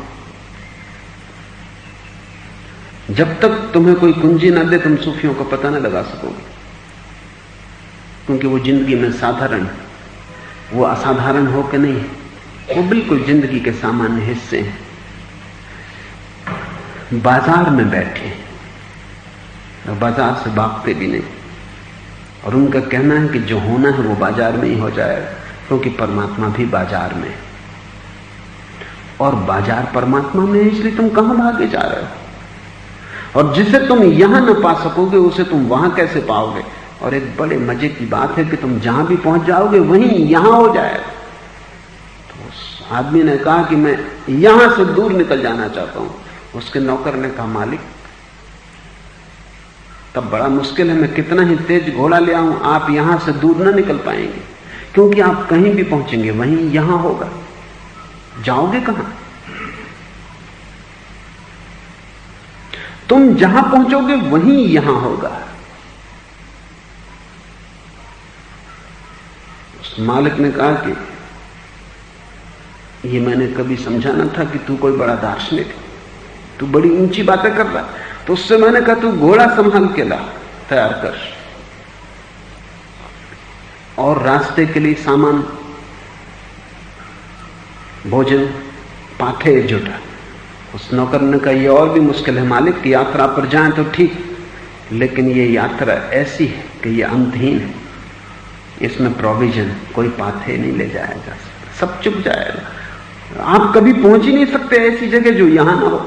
जब तक तुम्हें कोई कुंजी ना दे तुम सूफियों का पता ना लगा सकोगे, क्योंकि वो जिंदगी में साधारण, वो असाधारण हो के नहीं है, वो बिल्कुल जिंदगी के सामान्य हिस्से हैं। बाजार में बैठे और बाजार से भागते भी नहीं, और उनका कहना है कि जो होना है वो बाजार में ही हो जाएगा, क्योंकि परमात्मा भी बाजार में है और बाजार परमात्मा में है, इसलिए तुम कहां भागे जा रहे हो? और जिसे तुम यहां न पा सकोगे उसे तुम वहां कैसे पाओगे? और एक बड़े मजे की बात है कि तुम जहां भी पहुंच जाओगे वहीं यहां हो जाएगा। तो उस आदमी ने कहा कि मैं यहां से दूर निकल जाना चाहता हूं। उसके नौकर ने कहा मालिक तब बड़ा मुश्किल है, मैं कितना ही तेज घोड़ा ले आऊं, आप यहां से दूर ना निकल पाएंगे, क्योंकि आप कहीं भी पहुंचेंगे वहीं यहां होगा, जाओगे कहां? तुम जहां पहुंचोगे वहीं यहां होगा। उस मालिक ने कहा कि ये मैंने कभी समझा ना था कि तू कोई बड़ा दार्शनिक है, तू बड़ी ऊंची बातें कर रहा। तो उससे मैंने कहा तू घोड़ा संभाल के ला, तैयार कर, और रास्ते के लिए सामान, भोजन, पाथे जुटा। उस नौकर ने कहा ये और भी मुश्किल है मालिक, यात्रा पर जाएं तो ठीक, लेकिन ये यात्रा ऐसी है कि ये अंतहीन है, इसमें प्रोविजन, कोई पाथे नहीं ले जाया जा सकता, सब चुक जाएगा, आप कभी पहुंच ही नहीं सकते ऐसी जगह जो यहां ना हो।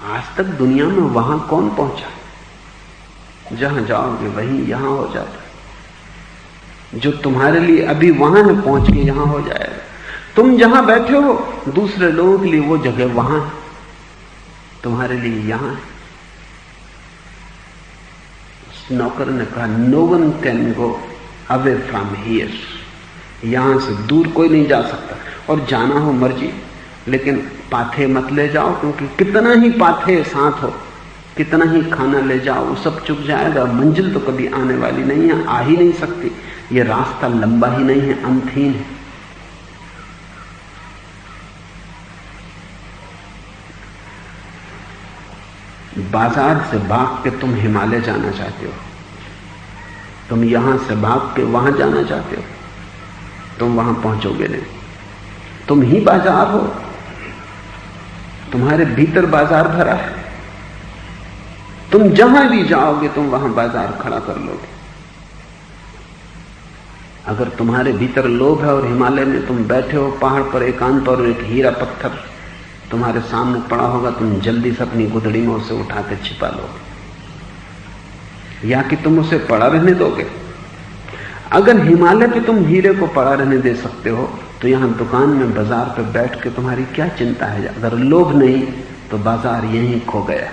आज तक दुनिया में वहां कौन पहुंचा? जहां जाओगे वहीं यहां हो जाता है। जो तुम्हारे लिए अभी वहां है पहुंच के यहां हो जाएगा। तुम जहां बैठे हो दूसरे लोगों के लिए वो जगह वहां है, तुम्हारे लिए यहां है। उस नौकर ने कहा no one can go away from here, यहां से दूर कोई नहीं जा सकता, और जाना हो मर्जी, लेकिन पाथे मत ले जाओ, क्योंकि कितना ही पाथे साथ हो, कितना ही खाना ले जाओ, वो सब चुक जाएगा। मंजिल तो कभी आने वाली नहीं है, आ ही नहीं सकती, ये रास्ता लंबा ही नहीं है, अंतहीन है। बाजार से भाग के तुम हिमालय जाना चाहते हो, तुम यहां से भाग के वहां जाना चाहते हो, तुम वहां पहुंचोगे नहीं। तुम ही बाजार हो, तुम्हारे भीतर बाजार भरा है। तुम जहां भी जाओगे तुम वहां बाजार खड़ा कर लोगे। अगर तुम्हारे भीतर लोभ है और हिमालय में तुम बैठे हो पहाड़ पर एकांत पर, एक हीरा पत्थर तुम्हारे सामने पड़ा होगा, तुम जल्दी से अपनी गुदड़ी में उसे उठा के छिपा लोगे, या कि तुम उसे पड़ा रहने दोगे। अगर हिमालय पे तुम हीरे को पड़ा रहने दे सकते हो तो यहां दुकान में बाजार पे बैठ के तुम्हारी क्या चिंता है? अगर लोभ नहीं तो बाजार यहीं खो गया,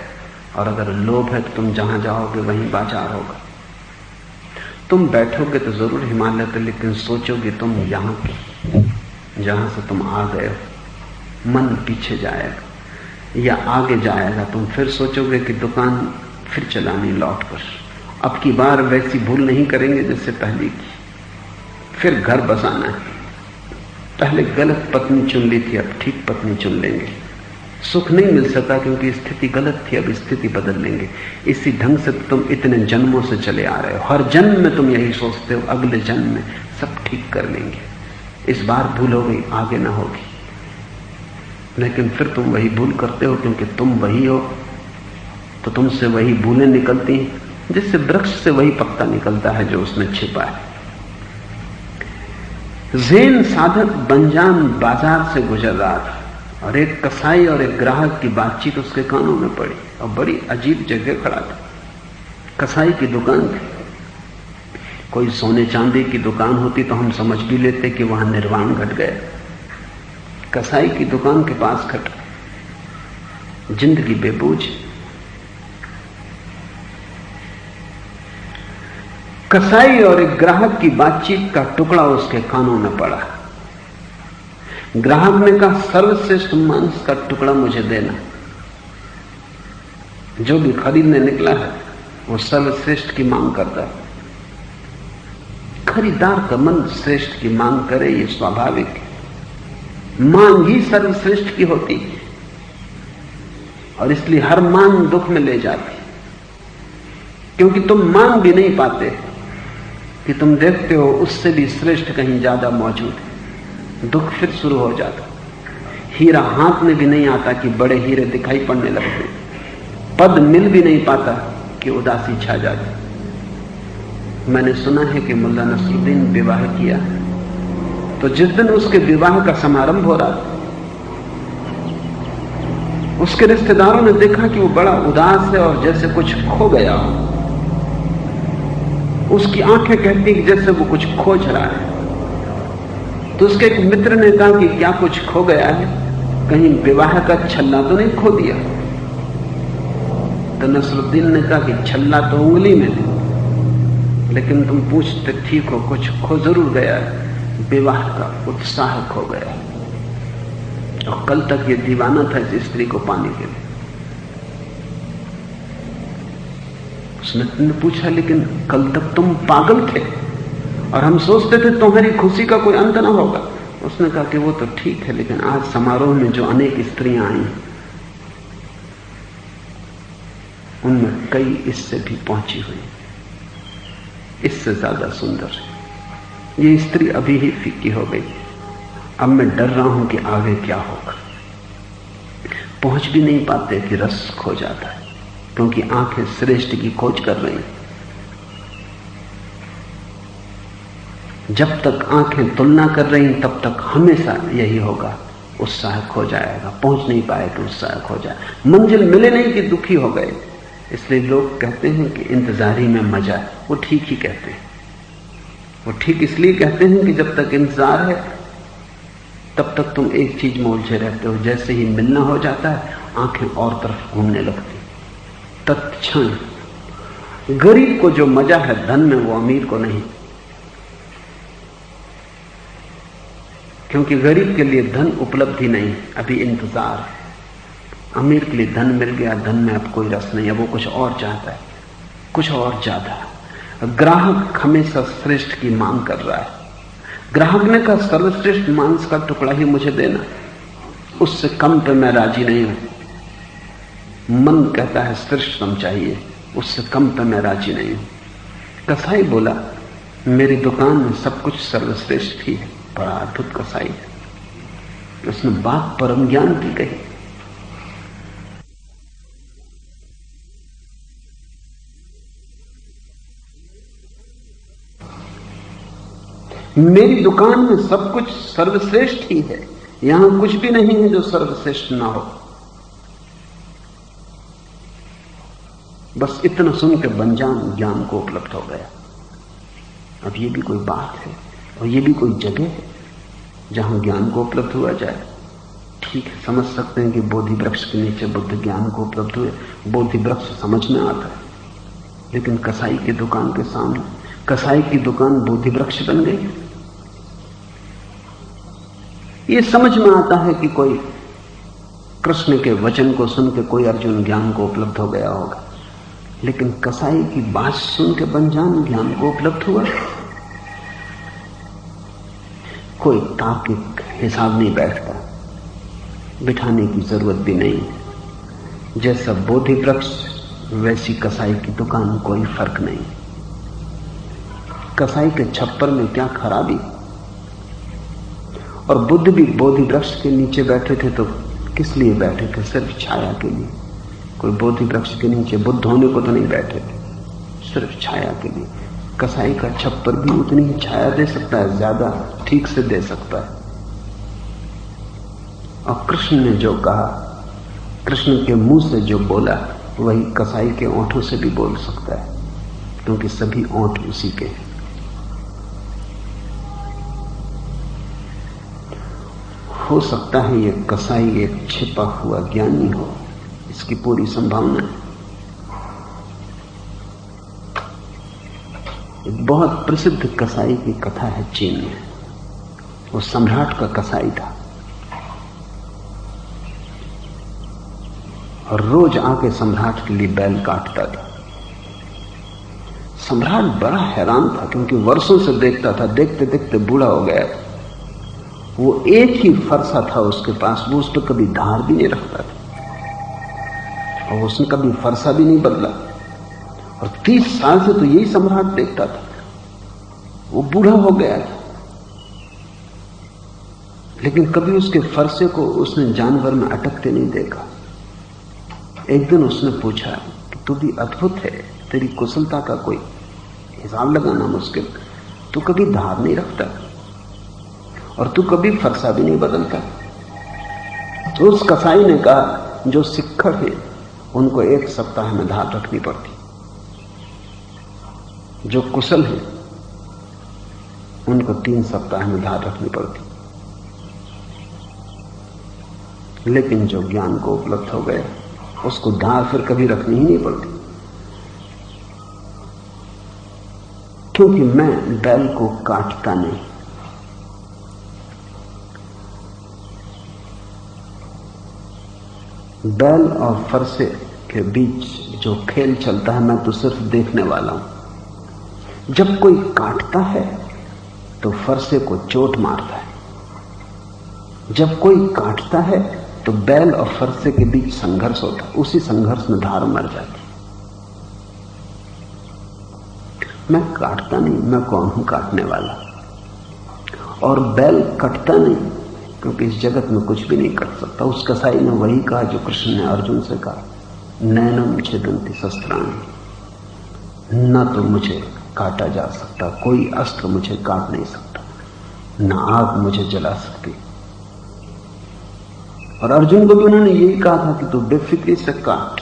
और अगर लोभ है तो तुम जहां जाओगे वहीं बाजार होगा। तुम बैठोगे तो जरूर हिमालय पे, लेकिन सोचोगे तुम यहां की, जहां से तुम आ गए हो। मन पीछे जाएगा या आगे जाएगा, तुम फिर सोचोगे कि दुकान फिर चलानी लौट कर, अब की बार वैसी भूल नहीं करेंगे जैसे पहले की। फिर घर बसाना है, पहले गलत पत्नी चुन ली थी, अब ठीक पत्नी चुन लेंगे। सुख नहीं मिल सका क्योंकि स्थिति गलत थी, अब स्थिति बदल लेंगे। इसी ढंग से तुम इतने जन्मों से चले आ रहे हो। हर जन्म में तुम यही सोचते हो, अगले जन्म में सब ठीक कर लेंगे, इस बार भूल हो गई, आगे ना होगी। लेकिन फिर तुम वही भूल करते हो, क्योंकि तुम वही हो तो तुमसे वही भूलें निकलती हैं, जिससे वृक्ष से वही पत्ता निकलता है जो उसने छिपा है। ज़ेन साधक बंजान बाजार से गुजर रहा था और एक कसाई और एक ग्राहक की बातचीत उसके कानों में पड़ी, और बड़ी अजीब जगह खड़ा था। कसाई की दुकान थी। कोई सोने चांदी की दुकान होती तो हम समझ भी लेते कि वहां निर्वाण घट गया। कसाई की दुकान के पास खड़ा, जिंदगी बेबूझ। कसाई और एक ग्राहक की बातचीत का टुकड़ा उसके कानों में पड़ा। ग्राहक ने कहा, सर्वश्रेष्ठ मांस का टुकड़ा मुझे देना। जो भी खरीदने निकला है वो सर्वश्रेष्ठ की मांग करता है। खरीदार का मन श्रेष्ठ की मांग करे, ये स्वाभाविक है। मांग ही सर्वश्रेष्ठ की होती है, और इसलिए हर मांग दुख में ले जाती, क्योंकि तुम मांग भी नहीं पाते कि तुम देखते हो उससे भी श्रेष्ठ कहीं ज्यादा मौजूद है। दुख फिर शुरू हो जाता। हीरा हाथ में भी नहीं आता कि बड़े हीरे दिखाई पड़ने लगते। पद मिल भी नहीं पाता कि उदासी छा जाती। मैंने सुना है कि मुल्ला नसरुद्दीन विवाह किया, तो जिस दिन उसके विवाह का समारंभ हो रहा था, उसके रिश्तेदारों ने देखा कि वो बड़ा उदास है और जैसे कुछ खो गया हो। उसकी आंखें कहती कि जैसे वो कुछ खोज रहा है। तो उसके एक मित्र ने कहा कि क्या कुछ खो गया है, कहीं विवाह का छल्ला तो नहीं खो दिया? तो नसरुद्दीन ने कहा कि छल्ला तो उंगली में है, लेकिन तुम पूछते ठीक हो, कुछ खो जरूर गया है। विवाह का उत्साह खो गया, और कल तक ये दीवाना था इस स्त्री को पाने के लिए। उसने पूछा, लेकिन कल तक तुम पागल थे और हम सोचते थे तुम्हारी खुशी का कोई अंत ना होगा। उसने कहा कि वो तो ठीक है, लेकिन आज समारोह में जो अनेक स्त्रियां आई, उनमें कई इससे भी पहुंची हुई, इससे ज्यादा सुंदर है। ये स्त्री अभी ही फीकी हो गई। अब मैं डर रहा हूं कि आगे क्या होगा। पहुंच भी नहीं पाते कि रस खो जाता है, क्योंकि आंखें श्रेष्ठ की खोज कर रही हैं। जब तक आंखें तुलना कर रही तब तक हमेशा यही होगा, उत्साह खो जाएगा। पहुंच नहीं पाए कि उत्साह खो जाए। मंजिल मिले नहीं कि दुखी हो गए। इसलिए लोग कहते हैं कि इंतजारी में मजा है। वो ठीक ही कहते हैं। वो ठीक इसलिए कहते हैं कि जब तक इंतजार है तब तक तुम एक चीज में उलझे रहते हो। जैसे ही मिलना हो जाता है आंखें और तरफ घूमने लगती। तत्क्षण गरीब को जो मजा है धन में, वो अमीर को नहीं, क्योंकि गरीब के लिए धन उपलब्धि नहीं, अभी इंतजार है। अमीर के लिए धन मिल गया, धन में अब कोई रस नहीं है, वो कुछ और चाहता है, कुछ और ज्यादा। ग्राहक हमेशा श्रेष्ठ की मांग कर रहा है। ग्राहक ने कहा, सर्वश्रेष्ठ मांस का टुकड़ा ही मुझे देना, उससे कम पे मैं राजी नहीं हूं। मन कहता है श्रेष्ठतम चाहिए, उससे कम पे मैं राजी नहीं हूं। कसाई बोला, मेरी दुकान में सब कुछ सर्वश्रेष्ठ ही है। बड़ा अद्भुत कसाई है, उसने बात परम ज्ञान की कही। मेरी दुकान में सब कुछ सर्वश्रेष्ठ ही है, यहां कुछ भी नहीं है जो सर्वश्रेष्ठ ना हो। बस इतना सुन के बंजान ज्ञान को उपलब्ध हो गया। अब ये भी कोई बात है और ये भी कोई जगह है जहां ज्ञान को उपलब्ध हुआ जाए। ठीक है, समझ सकते हैं कि बोधि वृक्ष के नीचे बुद्ध ज्ञान को उपलब्ध हुए, बोधि वृक्ष समझ में आता है। लेकिन कसाई की दुकान के सामने, कसाई की दुकान बोधि वृक्ष बन गई। ये समझ में आता है कि कोई कृष्ण के वचन को सुन के कोई अर्जुन ज्ञान को उपलब्ध हो गया होगा, लेकिन कसाई की बात सुन के बंजान ज्ञान को उपलब्ध हुआ। कोई तार्किक हिसाब नहीं बैठता, बिठाने की जरूरत भी नहीं। जैसा बोधि वृक्ष वैसी कसाई की दुकान, कोई फर्क नहीं। कसाई के छप्पर में क्या खराबी। और बुद्ध भी बोधि वृक्ष के नीचे बैठे थे तो किस लिए बैठे थे? सिर्फ छाया के लिए। कोई बोधि वृक्ष के नीचे बुद्ध होने को तो नहीं बैठे थे, सिर्फ छाया के लिए। कसाई का छप्पर भी उतनी ही छाया दे सकता है, ज्यादा ठीक से दे सकता है। और कृष्ण ने जो कहा, कृष्ण के मुंह से जो बोला, वही कसाई के ओंठों से भी बोल सकता है, क्योंकि सभी ओंठ उसी के हैं। हो सकता है ये कसाई एक छिपा हुआ ज्ञानी हो, इसकी पूरी संभावना है। एक बहुत प्रसिद्ध कसाई की कथा है चीन में। वो सम्राट का कसाई था और रोज आके सम्राट के लिए बैल काटता था। सम्राट बड़ा हैरान था, क्योंकि वर्षों से देखता था, देखते देखते बूढ़ा हो गया था। वो एक ही फरसा था उसके पास, वो उस पर कभी धार भी नहीं रखता था और उसने कभी फरसा भी नहीं बदला। और 30 साल से तो यही सम्राट देखता था। वो बूढ़ा हो गया था, लेकिन कभी उसके फरसे को उसने जानवर में अटकते नहीं देखा। एक दिन उसने पूछा कि तू भी अद्भुत है, तेरी कुशलता का कोई हिसाब लगाना मुश्किल, तू कभी धार नहीं रखता और तू कभी फरसा भी नहीं बदलता। तो उस कसाई ने कहा, जो सिक्खड़ है उनको 1 सप्ताह में धार रखनी पड़ती, जो कुशल है उनको 3 सप्ताह में धार रखनी पड़ती। लेकिन जो ज्ञान को उपलब्ध हो गया, उसको धार फिर कभी रखनी ही नहीं पड़ती, क्योंकि मैं बैल को काटता नहीं। बैल और फरसे के बीच जो खेल चलता है, मैं तो सिर्फ देखने वाला हूं। जब कोई काटता है तो फरसे को चोट मारता है, जब कोई काटता है तो बैल और फरसे के बीच संघर्ष होता है, उसी संघर्ष में धार मर जाती। मैं काटता नहीं, मैं कौन हूं काटने वाला। और बैल कटता नहीं, क्योंकि इस जगत में कुछ भी नहीं कट सकता। उस कसाई ने वही कहा जो कृष्ण ने अर्जुन से कहा, नैनम छेदन्ति शस्त्राणि, न तो मुझे काटा जा सकता, कोई अस्त्र मुझे काट नहीं सकता, न आग मुझे जला सकती। और अर्जुन को भी उन्होंने यही कहा था कि तू बेफिक्री से काट,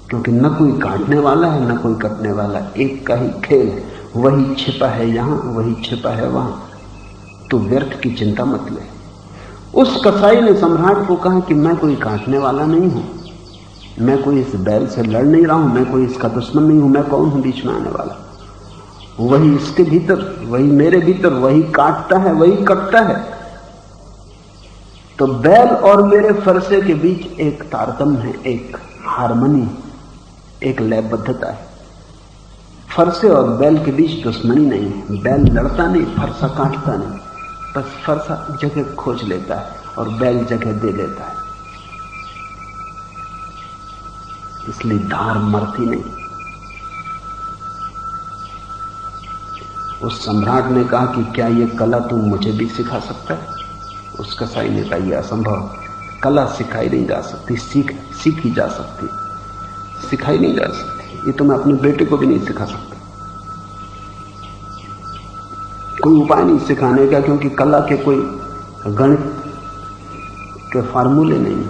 क्योंकि न कोई काटने वाला है न कोई कटने वाला, एक का ही खेल है। वही छिपा है यहां, वही छिपा है वहां, तो व्यर्थ की चिंता मत ले। उस कसाई ने सम्राट को कहा कि मैं कोई काटने वाला नहीं हूं, मैं कोई इस बैल से लड़ नहीं रहा हूं, मैं कोई इसका दुश्मन नहीं हूं, मैं कौन हूं बीच में आने वाला। वही इसके भीतर, वही मेरे भीतर, वही काटता है, वही कटता है। तो बैल और मेरे फरसे के बीच एक तारतम्य है, एक हार्मनी, एक लयबद्धता है। फरसे और बैल के बीच दुश्मनी नहीं है। बैल लड़ता नहीं, फरसा काटता नहीं, बस फरसा जगह खोज लेता है और बैल जगह दे लेता है। इसलिए धार मरती नहीं। उस सम्राट ने कहा कि क्या ये कला तुम मुझे भी सिखा सकता है? उस कसाई ने कहा यह असंभव, कला सिखाई नहीं जा सकती, सीखी जा सकती, सिखाई नहीं जा सकती। ये तो मैं अपने बेटे को भी नहीं सिखा सकता, कोई उपाय नहीं सिखाने का, क्योंकि कला के कोई गणित के फार्मूले नहीं।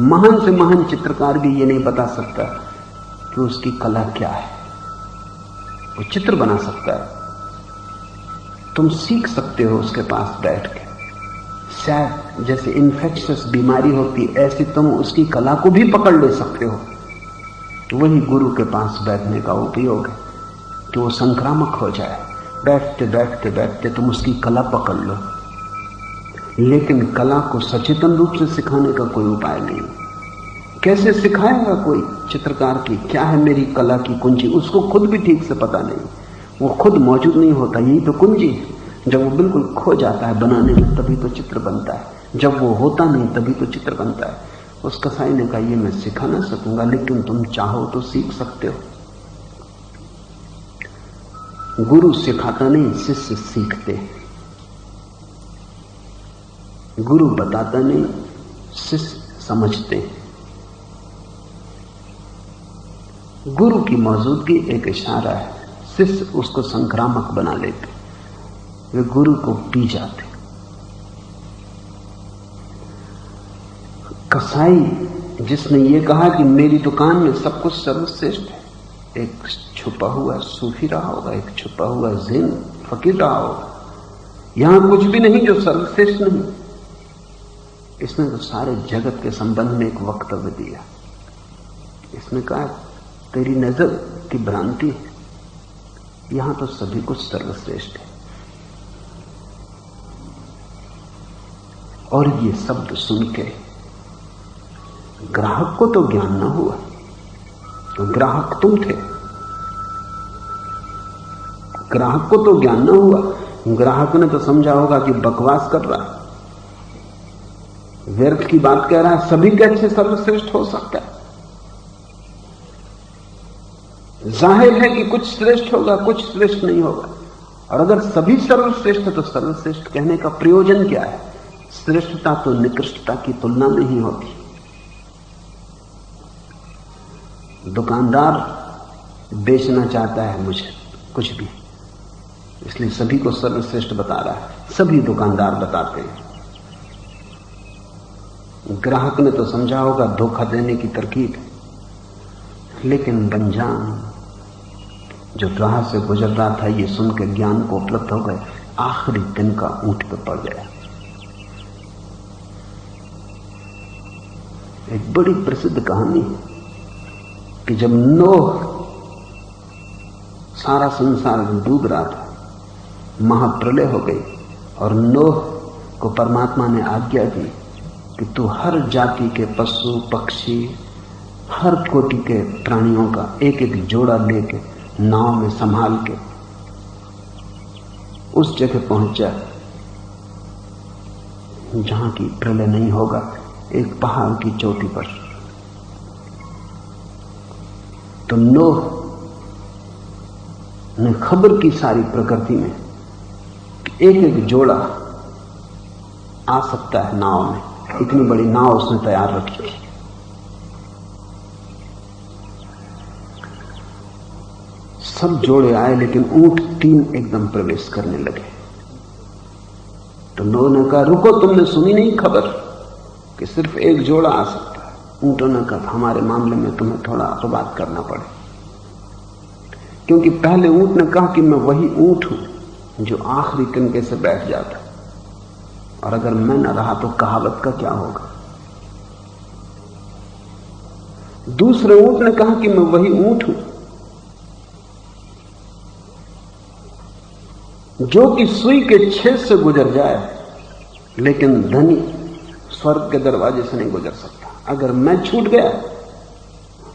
महान से महान चित्रकार भी ये नहीं बता सकता कि उसकी कला क्या है। वो चित्र बना सकता है, तुम सीख सकते हो उसके पास बैठ के। शायद जैसे इन्फेक्शियस बीमारी होती ऐसी तुम उसकी कला को भी पकड़ ले सकते हो। तो वही गुरु के पास बैठने का उपयोग है कि वो संक्रामक हो जाए। बैठते बैठते बैठते तुम उसकी कला पकड़ लो, लेकिन कला को सचेतन रूप से सिखाने का कोई उपाय नहीं। कैसे सिखाएगा कोई चित्रकार की क्या है मेरी कला की कुंजी? उसको खुद भी ठीक से पता नहीं, वो खुद मौजूद नहीं होता। यही तो कुंजी है। जब वो बिल्कुल खो जाता है बनाने में, तभी तो चित्र बनता है। जब वो होता नहीं, तभी तो चित्र बनता है। उस कसाई ने कहा ये मैं सिखा ना सकूंगा, लेकिन तुम चाहो तो सीख सकते हो। गुरु सिखाता नहीं, शिष्य सीखते। गुरु बताता नहीं, शिष्य समझते। गुरु की मौजूदगी एक इशारा है, शिष्य उसको संक्रामक बना लेते, वे गुरु को पी जाते। कसाई जिसने ये कहा कि मेरी दुकान में सब कुछ सर्वश्रेष्ठ है, एक छुपा हुआ सूफी रहा होगा, एक छुपा हुआ ज़ेन फकीर रहा होगा। यहां कुछ भी नहीं जो सर्वश्रेष्ठ नहीं। इसने तो सारे जगत के संबंध में एक वक्तव्य दिया। इसने कहा तेरी नजर की भ्रांति है, यहां तो सभी कुछ सर्वश्रेष्ठ है। और ये शब्द सुन के ग्राहक को तो ज्ञान न हुआ, तो ग्राहक तुम थे। ग्राहक को तो ज्ञान न हुआ, ग्राहक ने तो समझा होगा कि बकवास कर रहा है, व्यर्थ की बात कह रहा है, सभी कैसे सर्वश्रेष्ठ हो सकता है। जाहिर है कि कुछ श्रेष्ठ होगा, कुछ श्रेष्ठ नहीं होगा। और अगर सभी सर्वश्रेष्ठ है तो सर्वश्रेष्ठ कहने का प्रयोजन क्या है? श्रेष्ठता तो निकृष्टता की तुलना में ही होती। दुकानदार बेचना चाहता है मुझे कुछ भी, इसलिए सभी को सर्वश्रेष्ठ बता रहा है, सभी दुकानदार बताते हैं। ग्राहक ने तो समझा होगा धोखा देने की तरकीब, लेकिन बंजान जो राह से गुजर रहा था ये सुन के ज्ञान को उपलब्ध हो गए, आखिरी दिन का ऊंट पे पड़ गया। एक बड़ी प्रसिद्ध कहानी है कि जब नोह सारा संसार डूब रहा था, महाप्रलय हो गई, और नोह को परमात्मा ने आज्ञा दी कि तू हर जाति के पशु पक्षी, हर कोटि के प्राणियों का एक एक जोड़ा लेके नाव में संभाल के उस जगह पहुंचा जहां की प्रलय नहीं होगा, एक पहाड़ की चोटी पर। तो नोह ने खबर की सारी प्रकृति में कि एक एक जोड़ा आ सकता है नाव में। इतनी बड़ी नाव उसने तैयार रखी थी। सब जोड़े आए, लेकिन ऊंट 3 एकदम प्रवेश करने लगे। तो नोह ने कहा रुको, तुमने सुनी नहीं खबर कि सिर्फ एक जोड़ा आ सकता है? ऊंटों ने कहा हमारे मामले में तुम्हें थोड़ा तो बात करना पड़े, क्योंकि पहले ऊंट ने कहा कि मैं वही ऊंट हूं जो आखिरी तिनके से बैठ जाता, और अगर मैं न रहा तो कहावत का क्या होगा। दूसरे ऊंट ने कहा कि मैं वही ऊंट हूं जो कि सुई के छेद से गुजर जाए, लेकिन धनी स्वर्ग के दरवाजे से नहीं गुजर सकता। अगर मैं छूट गया,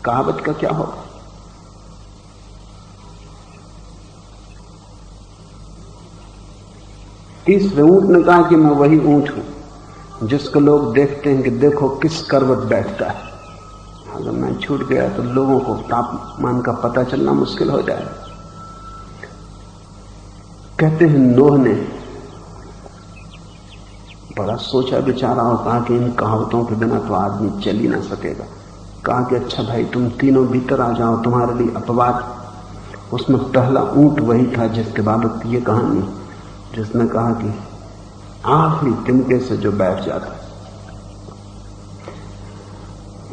कहावत का क्या होगा। तीसरे ऊंट ने कहा कि मैं वही ऊंट हूं जिसको लोग देखते हैं कि देखो किस करवट बैठता है। अगर मैं छूट गया तो लोगों को तापमान का पता चलना मुश्किल हो जाएगा। कहते हैं नूह ने बड़ा सोचा विचारा और कहा कि इन कहावतों के बिना तो आदमी चल ही ना सकेगा। कहा कि अच्छा भाई तुम तीनों भीतर आ जाओ, तुम्हारे लिए अपवाद। उसमें पहला ऊंट वही था जिसके बाबत ये कहानी, जिसने कहा कि आखिरी तिनके से जो बैठ जाता।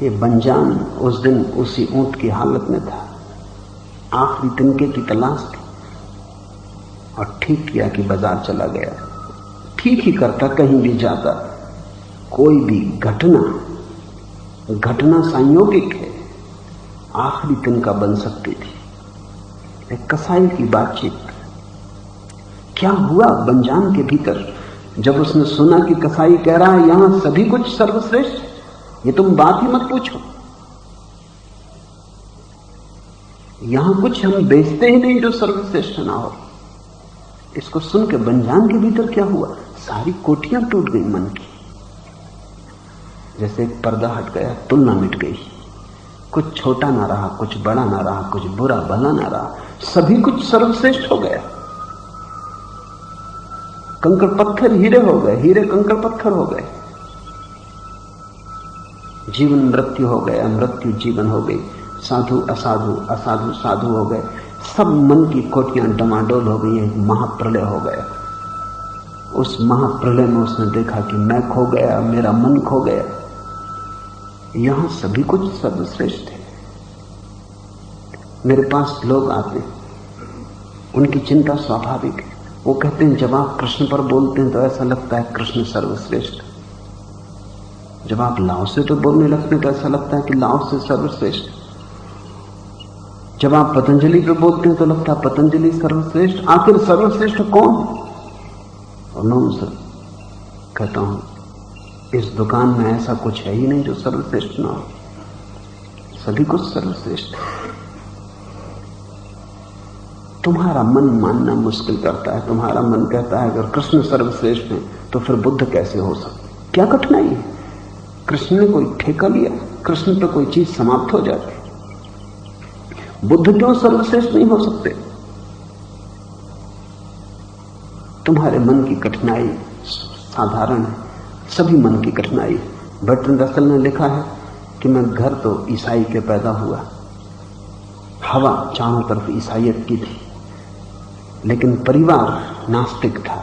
ये बंजान उस दिन उसी ऊंट की हालत में था, आखिरी तिनके की तलाश थी, और ठीक किया कि बाजार चला गया। ठीक ही करता, कहीं भी जाता। कोई भी घटना संयोगिक है, आखिरी तिनका बन सकती थी। एक कसाई की बातचीत, क्या हुआ बंजान के भीतर जब उसने सुना कि कसाई कह रहा है यहां सभी कुछ सर्वश्रेष्ठ, ये तुम बात ही मत पूछो, यहां कुछ हम बेचते ही नहीं जो सर्वश्रेष्ठ ना हो। इसको सुन के बंजान के भीतर क्या हुआ, सारी कोठियां टूट गई मन की। जैसे एक पर्दा हट गया, तुलना मिट गई, कुछ छोटा ना रहा, कुछ बड़ा ना रहा, कुछ बुरा भला ना रहा, सभी कुछ सर्वश्रेष्ठ हो गया। कंकड़ पत्थर हीरे हो गए, हीरे कंकड़ पत्थर हो गए, जीवन मृत्यु हो गया, मृत्यु जीवन हो गई, साधु असाधु, असाधु साधु हो गए, सब मन की कोठियां डमाडोल हो गई, एक महाप्रलय हो गया। उस महाप्रलय में उसने देखा कि मैं खो गया, मेरा मन खो गया, यहां सभी कुछ सर्वश्रेष्ठ है। मेरे पास लोग आते, उनकी चिंता स्वाभाविक है। वो कहते हैं जब आप कृष्ण पर बोलते हैं तो ऐसा लगता है कृष्ण सर्वश्रेष्ठ, जब आप लाओ से तो बोलने लगते हैं तो ऐसा लगता है कि लाओ से सर्वश्रेष्ठ, जब आप पतंजलि पे बोलते हैं तो लगता है पतंजलि सर्वश्रेष्ठ। आखिर सर्वश्रेष्ठ कौन है? और मैं उनसे कहता हूं इस दुकान में ऐसा कुछ है ही नहीं जो सर्वश्रेष्ठ ना हो, सभी कुछ सर्वश्रेष्ठ है। तुम्हारा मन मानना मुश्किल करता है, तुम्हारा मन कहता है अगर कृष्ण सर्वश्रेष्ठ है तो फिर बुद्ध कैसे हो सकते? क्या कठिनाई है? कृष्ण ने कोई ठेका लिया, कृष्ण पे कोई चीज समाप्त हो जाती, बुद्ध क्यों सर्वश्रेष्ठ नहीं हो सकते? तुम्हारे मन की कठिनाई साधारण है, सभी मन की कठिनाई। बर्ट्रैंड रसेल ने लिखा है कि मैं घर तो ईसाई के पैदा हुआ, हवा चारों तरफ ईसाइयत की थी, लेकिन परिवार नास्तिक था,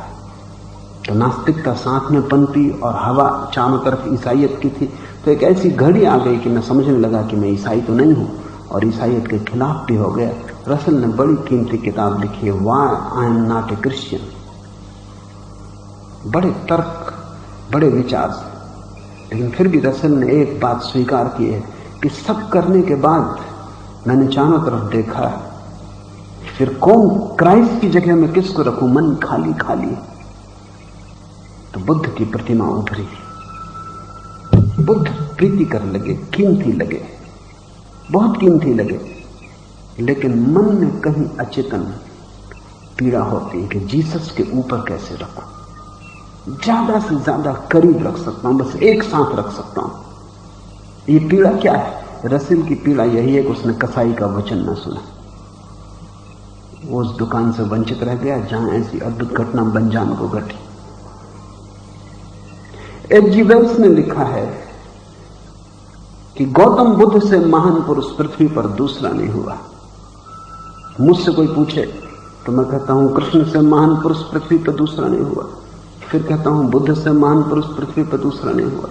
तो नास्तिकता साथ में पनपी और हवा चारों तरफ ईसाइयत की थी। तो एक ऐसी घड़ी आ गई कि मैं समझने लगा कि मैं ईसाई तो नहीं हूं, और ईसाइयत के खिलाफ भी हो गया। रसेल ने बड़ी कीमती किताब लिखी है, why I am not a Christian. बड़े तर्क, बड़े विचार से, लेकिन फिर भी रसेल ने एक बात स्वीकार की है कि सब करने के बाद मैंने चारों तरफ देखा, फिर कौन क्राइस्ट की जगह में किसको रखूं, मन खाली खाली। तो बुद्ध की प्रतिमा उभरी, बुद्ध प्रीति कर लगे, कीमती लगे, बहुत कीमती लगे, लेकिन मन में कहीं अचेतन पीड़ा होती है कि जीसस के ऊपर कैसे रखूं, ज्यादा से ज्यादा करीब रख सकता हूं, बस एक साथ रख सकता हूं। ये पीड़ा क्या है? रसेल की पीड़ा यही है कि उसने कसाई का वचन न सुना, वो उस दुकान से वंचित रह गया जहां ऐसी अद्भुत घटना बंजान को घटी। एच.जी. वेल्स ने लिखा है कि गौतम बुद्ध से महान पुरुष पृथ्वी पर दूसरा नहीं हुआ। मुझसे कोई पूछे तो मैं कहता हूं कृष्ण से महान पुरुष पृथ्वी पर दूसरा नहीं हुआ, फिर कहता हूं बुद्ध से महान पुरुष पृथ्वी पर दूसरा नहीं हुआ,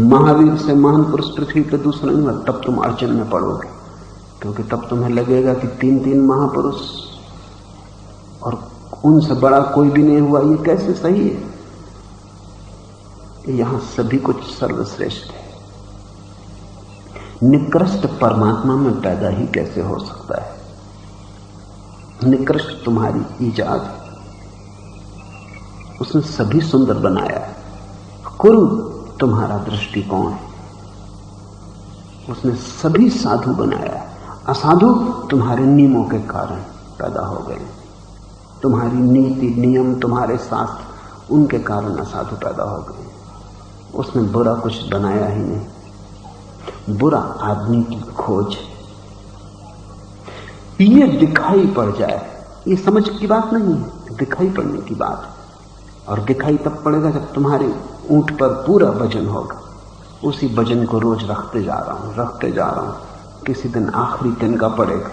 महावीर से महान पुरुष पृथ्वी पर दूसरा नहीं हुआ। तब तुम अड़चन में पड़ोगे, क्योंकि तब तुम्हें लगेगा कि तीन महापुरुष और उनसे बड़ा कोई भी नहीं हुआ, ये कैसे सही है? यहां सभी कुछ सर्वश्रेष्ठ है, निकृष्ट परमात्मा में पैदा ही कैसे हो सकता है? निकृष्ट तुम्हारी ईजाद, उसने सभी सुंदर बनाया है। कुल तुम्हारा दृष्टिकोण है, उसने सभी साधु बनाया है। असाधु तुम्हारे नियमों के कारण पैदा हो गए, तुम्हारी नीति नियम, तुम्हारे शास्त्र, उनके कारण असाधु पैदा हो गए। उसने बुरा कुछ बनाया ही नहीं, बुरा आदमी की खोज। ये दिखाई पड़ जाए ये समझ की बात नहीं है, दिखाई पड़ने की बात है। और दिखाई तब पड़ेगा जब तुम्हारे ऊंट पर पूरा वजन होगा। उसी वजन को रोज रखते जा रहा हूं। किसी दिन आखिरी दिन का पड़ेगा,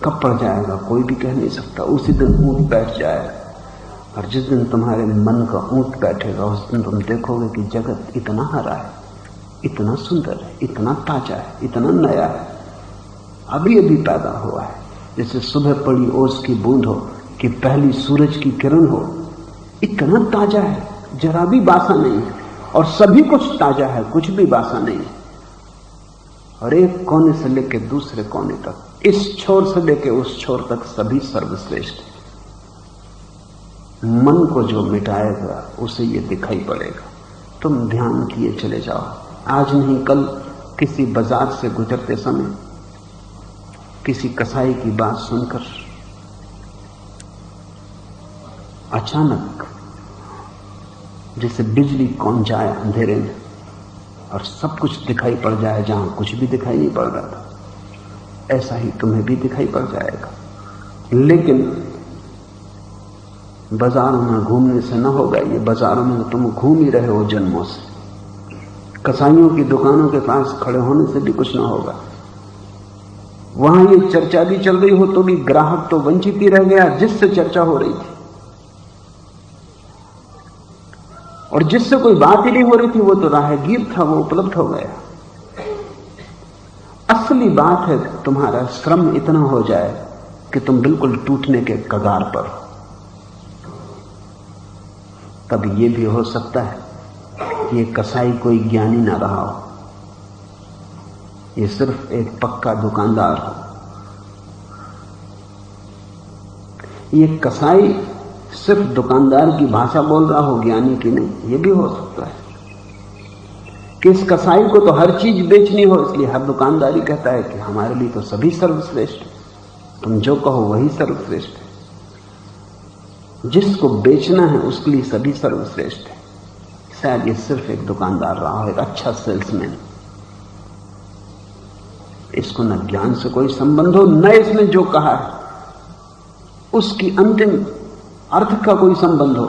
कब पड़ जाएगा कोई भी कह नहीं सकता। उसी दिन ऊंट बैठ जाएगा, और जिस दिन तुम्हारे मन का ऊंट बैठेगा उस दिन तुम देखोगे कि जगत इतना हरा है, इतना सुंदर है, इतना ताजा है, इतना नया है, अभी अभी पैदा हुआ है। जैसे सुबह पड़ी ओस की बूंद हो कि पहली सूरज की किरण हो, इतना ताजा है, जरा भी बासा नहीं है। और सभी कुछ ताजा है, कुछ भी बासा नहीं है। और एक कोने से लेकर दूसरे कोने तक, इस छोर से लेकर उस छोर तक सभी सर्वश्रेष्ठ है। मन को जो मिटाएगा उसे ये दिखाई पड़ेगा। तुम ध्यान किए चले जाओ। आज नहीं कल किसी बाजार से गुजरते समय किसी कसाई की बात सुनकर अचानक जैसे बिजली कौन जाए अंधेरे में और सब कुछ दिखाई पड़ जाए जहां कुछ भी दिखाई नहीं पड़ रहा था, ऐसा ही तुम्हें भी दिखाई पड़ जाएगा। लेकिन बाजारों में घूमने से न होगा। ये बाजारों में तुम घूम ही रहे हो जन्मों से। कसाईयों की दुकानों के पास खड़े होने से भी कुछ न होगा। वहां ये चर्चा भी चल रही हो तो भी ग्राहक तो वंचित ही रह गया जिससे चर्चा हो रही थी, और जिससे कोई बात ही नहीं हो रही थी वो तो राहगीर था, वो उपलब्ध हो गया। असली बात है तुम्हारा श्रम इतना हो जाए कि तुम बिल्कुल टूटने के कगार पर हो। तब ये भी हो सकता है कि ये कसाई कोई ज्ञानी ना रहा हो, ये सिर्फ एक पक्का दुकानदार हो। ये कसाई सिर्फ दुकानदार की भाषा बोल रहा हो, ज्ञानी की नहीं। ये भी हो सकता है कि इस कसाई को तो हर चीज बेचनी हो, इसलिए हर दुकानदारी कहता है कि हमारे लिए तो सभी सर्वश्रेष्ठ, तुम जो कहो वही सर्वश्रेष्ठ है। जिसको बेचना है उसके लिए सभी सर्वश्रेष्ठ है। शायद ये सिर्फ एक दुकानदार रहा हो, एक अच्छा सेल्समैन। इसको न ज्ञान से कोई संबंध हो, न इसने जो कहा है उसकी अंतिम अर्थ का कोई संबंध हो,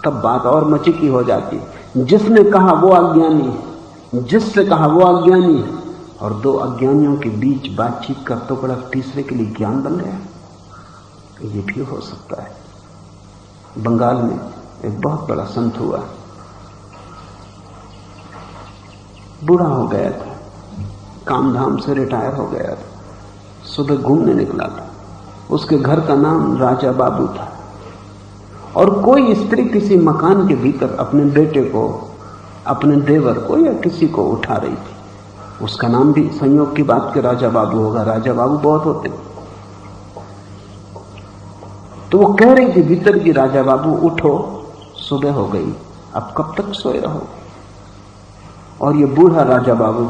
तब बात और मचिकी हो जाती। जिसने कहा वो अज्ञानी है, जिससे कहा वो अज्ञानी है, और दो अज्ञानियों के बीच बातचीत का टुकड़ा तीसरे के लिए ज्ञान बन गया। ये भी हो सकता है। बंगाल में एक बहुत बड़ा संत हुआ, बूढ़ा हो गया था, काम धाम से रिटायर हो गया था। सुबह घूमने निकला था। उसके घर का नाम राजा बाबू था, और कोई स्त्री किसी मकान के भीतर अपने बेटे को, अपने देवर को या किसी को उठा रही थी। उसका नाम भी संयोग की बात के राजा बाबू होगा। राजा बाबू बहुत होते। तो वो कह रही थी भीतर की, राजा बाबू उठो, सुबह हो गई, अब कब तक सोए रहो। और ये बूढ़ा राजा बाबू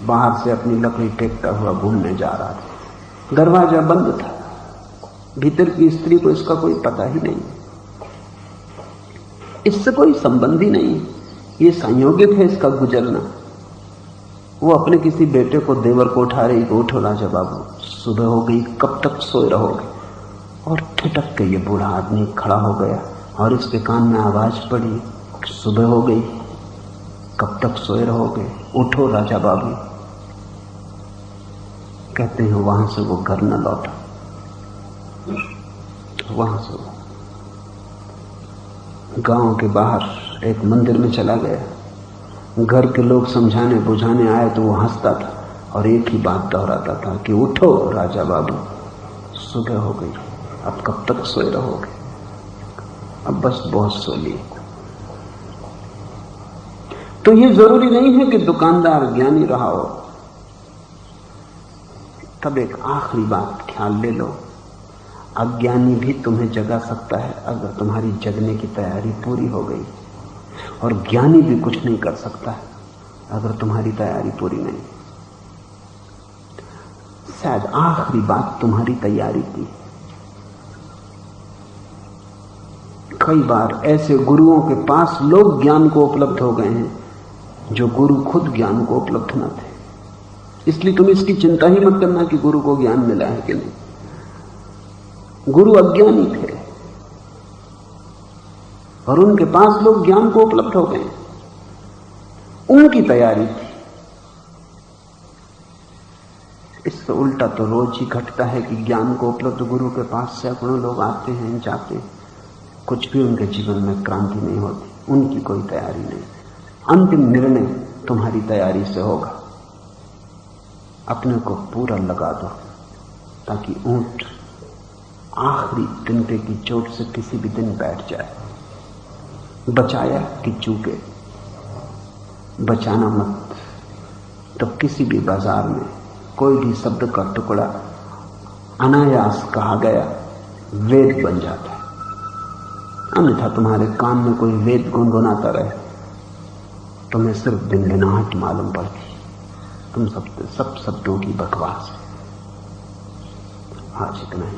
बाहर से अपनी लकड़ी फेंकता हुआ घूमने जा रहा था। दरवाजा बंद था, भीतर की स्त्री को इसका कोई पता ही नहीं, इससे कोई संबंध ही नहीं। ये संयोगिक है इसका गुजरना। वो अपने किसी बेटे को, देवर को उठा रही कि उठो राजा बाबू, सुबह हो गई, कब तक सोए रहोगे। और ठिठक के ये बूढ़ा आदमी खड़ा हो गया और इसके कान में आवाज पड़ी, सुबह हो गई, कब तक सोए रहोगे, उठो राजा बाबू। कहते हैं वहां से वो घर न लौटा। वहां से वो गांव के बाहर एक मंदिर में चला गया। घर के लोग समझाने बुझाने आए तो वो हंसता था और एक ही बात दोहराता था कि उठो राजा बाबू, सुबह हो गई, अब कब तक सोए रहोगे, अब बस बहुत सो लिए। तो ये जरूरी नहीं है कि दुकानदार ज्ञानी रहा हो। तब एक आखिरी बात ख्याल ले लो, अज्ञानी भी तुम्हें जगा सकता है अगर तुम्हारी जगने की तैयारी पूरी हो गई, और ज्ञानी भी कुछ नहीं कर सकता है अगर तुम्हारी तैयारी पूरी नहीं। शायद आखिरी बात तुम्हारी तैयारी की। कई बार ऐसे गुरुओं के पास लोग ज्ञान को उपलब्ध हो गए हैं जो गुरु खुद ज्ञान को उपलब्ध न थे। इसलिए तुम इसकी चिंता ही मत करना कि गुरु को ज्ञान मिला है कि नहीं। गुरु अज्ञानी थे और उनके पास लोग ज्ञान को उपलब्ध हो गए, उनकी तैयारी थी। इससे उल्टा तो रोज ही घटता है कि ज्ञान को उपलब्ध गुरु के पास सैकड़ों लोग आते हैं जाते हैं, कुछ भी उनके जीवन में क्रांति नहीं होती, उनकी कोई तैयारी नहीं। अंतिम निर्णय तुम्हारी तैयारी से होगा। अपने को पूरा लगा दो ताकि ऊंट आखिरी तिनके की चोट से किसी भी दिन बैठ जाए। बचाया कि चूके, बचाना मत। तो किसी भी बाजार में कोई भी शब्द का टुकड़ा अनायास कहा गया वेद बन जाता है। अन्यथा तुम्हारे कान में कोई वेद गुनगुनाता रहे, तुम्हें सिर्फ भिनभिनाहट मालूम पड़ती, तुम सब शब्दों की बकवास है। आज इतना ही।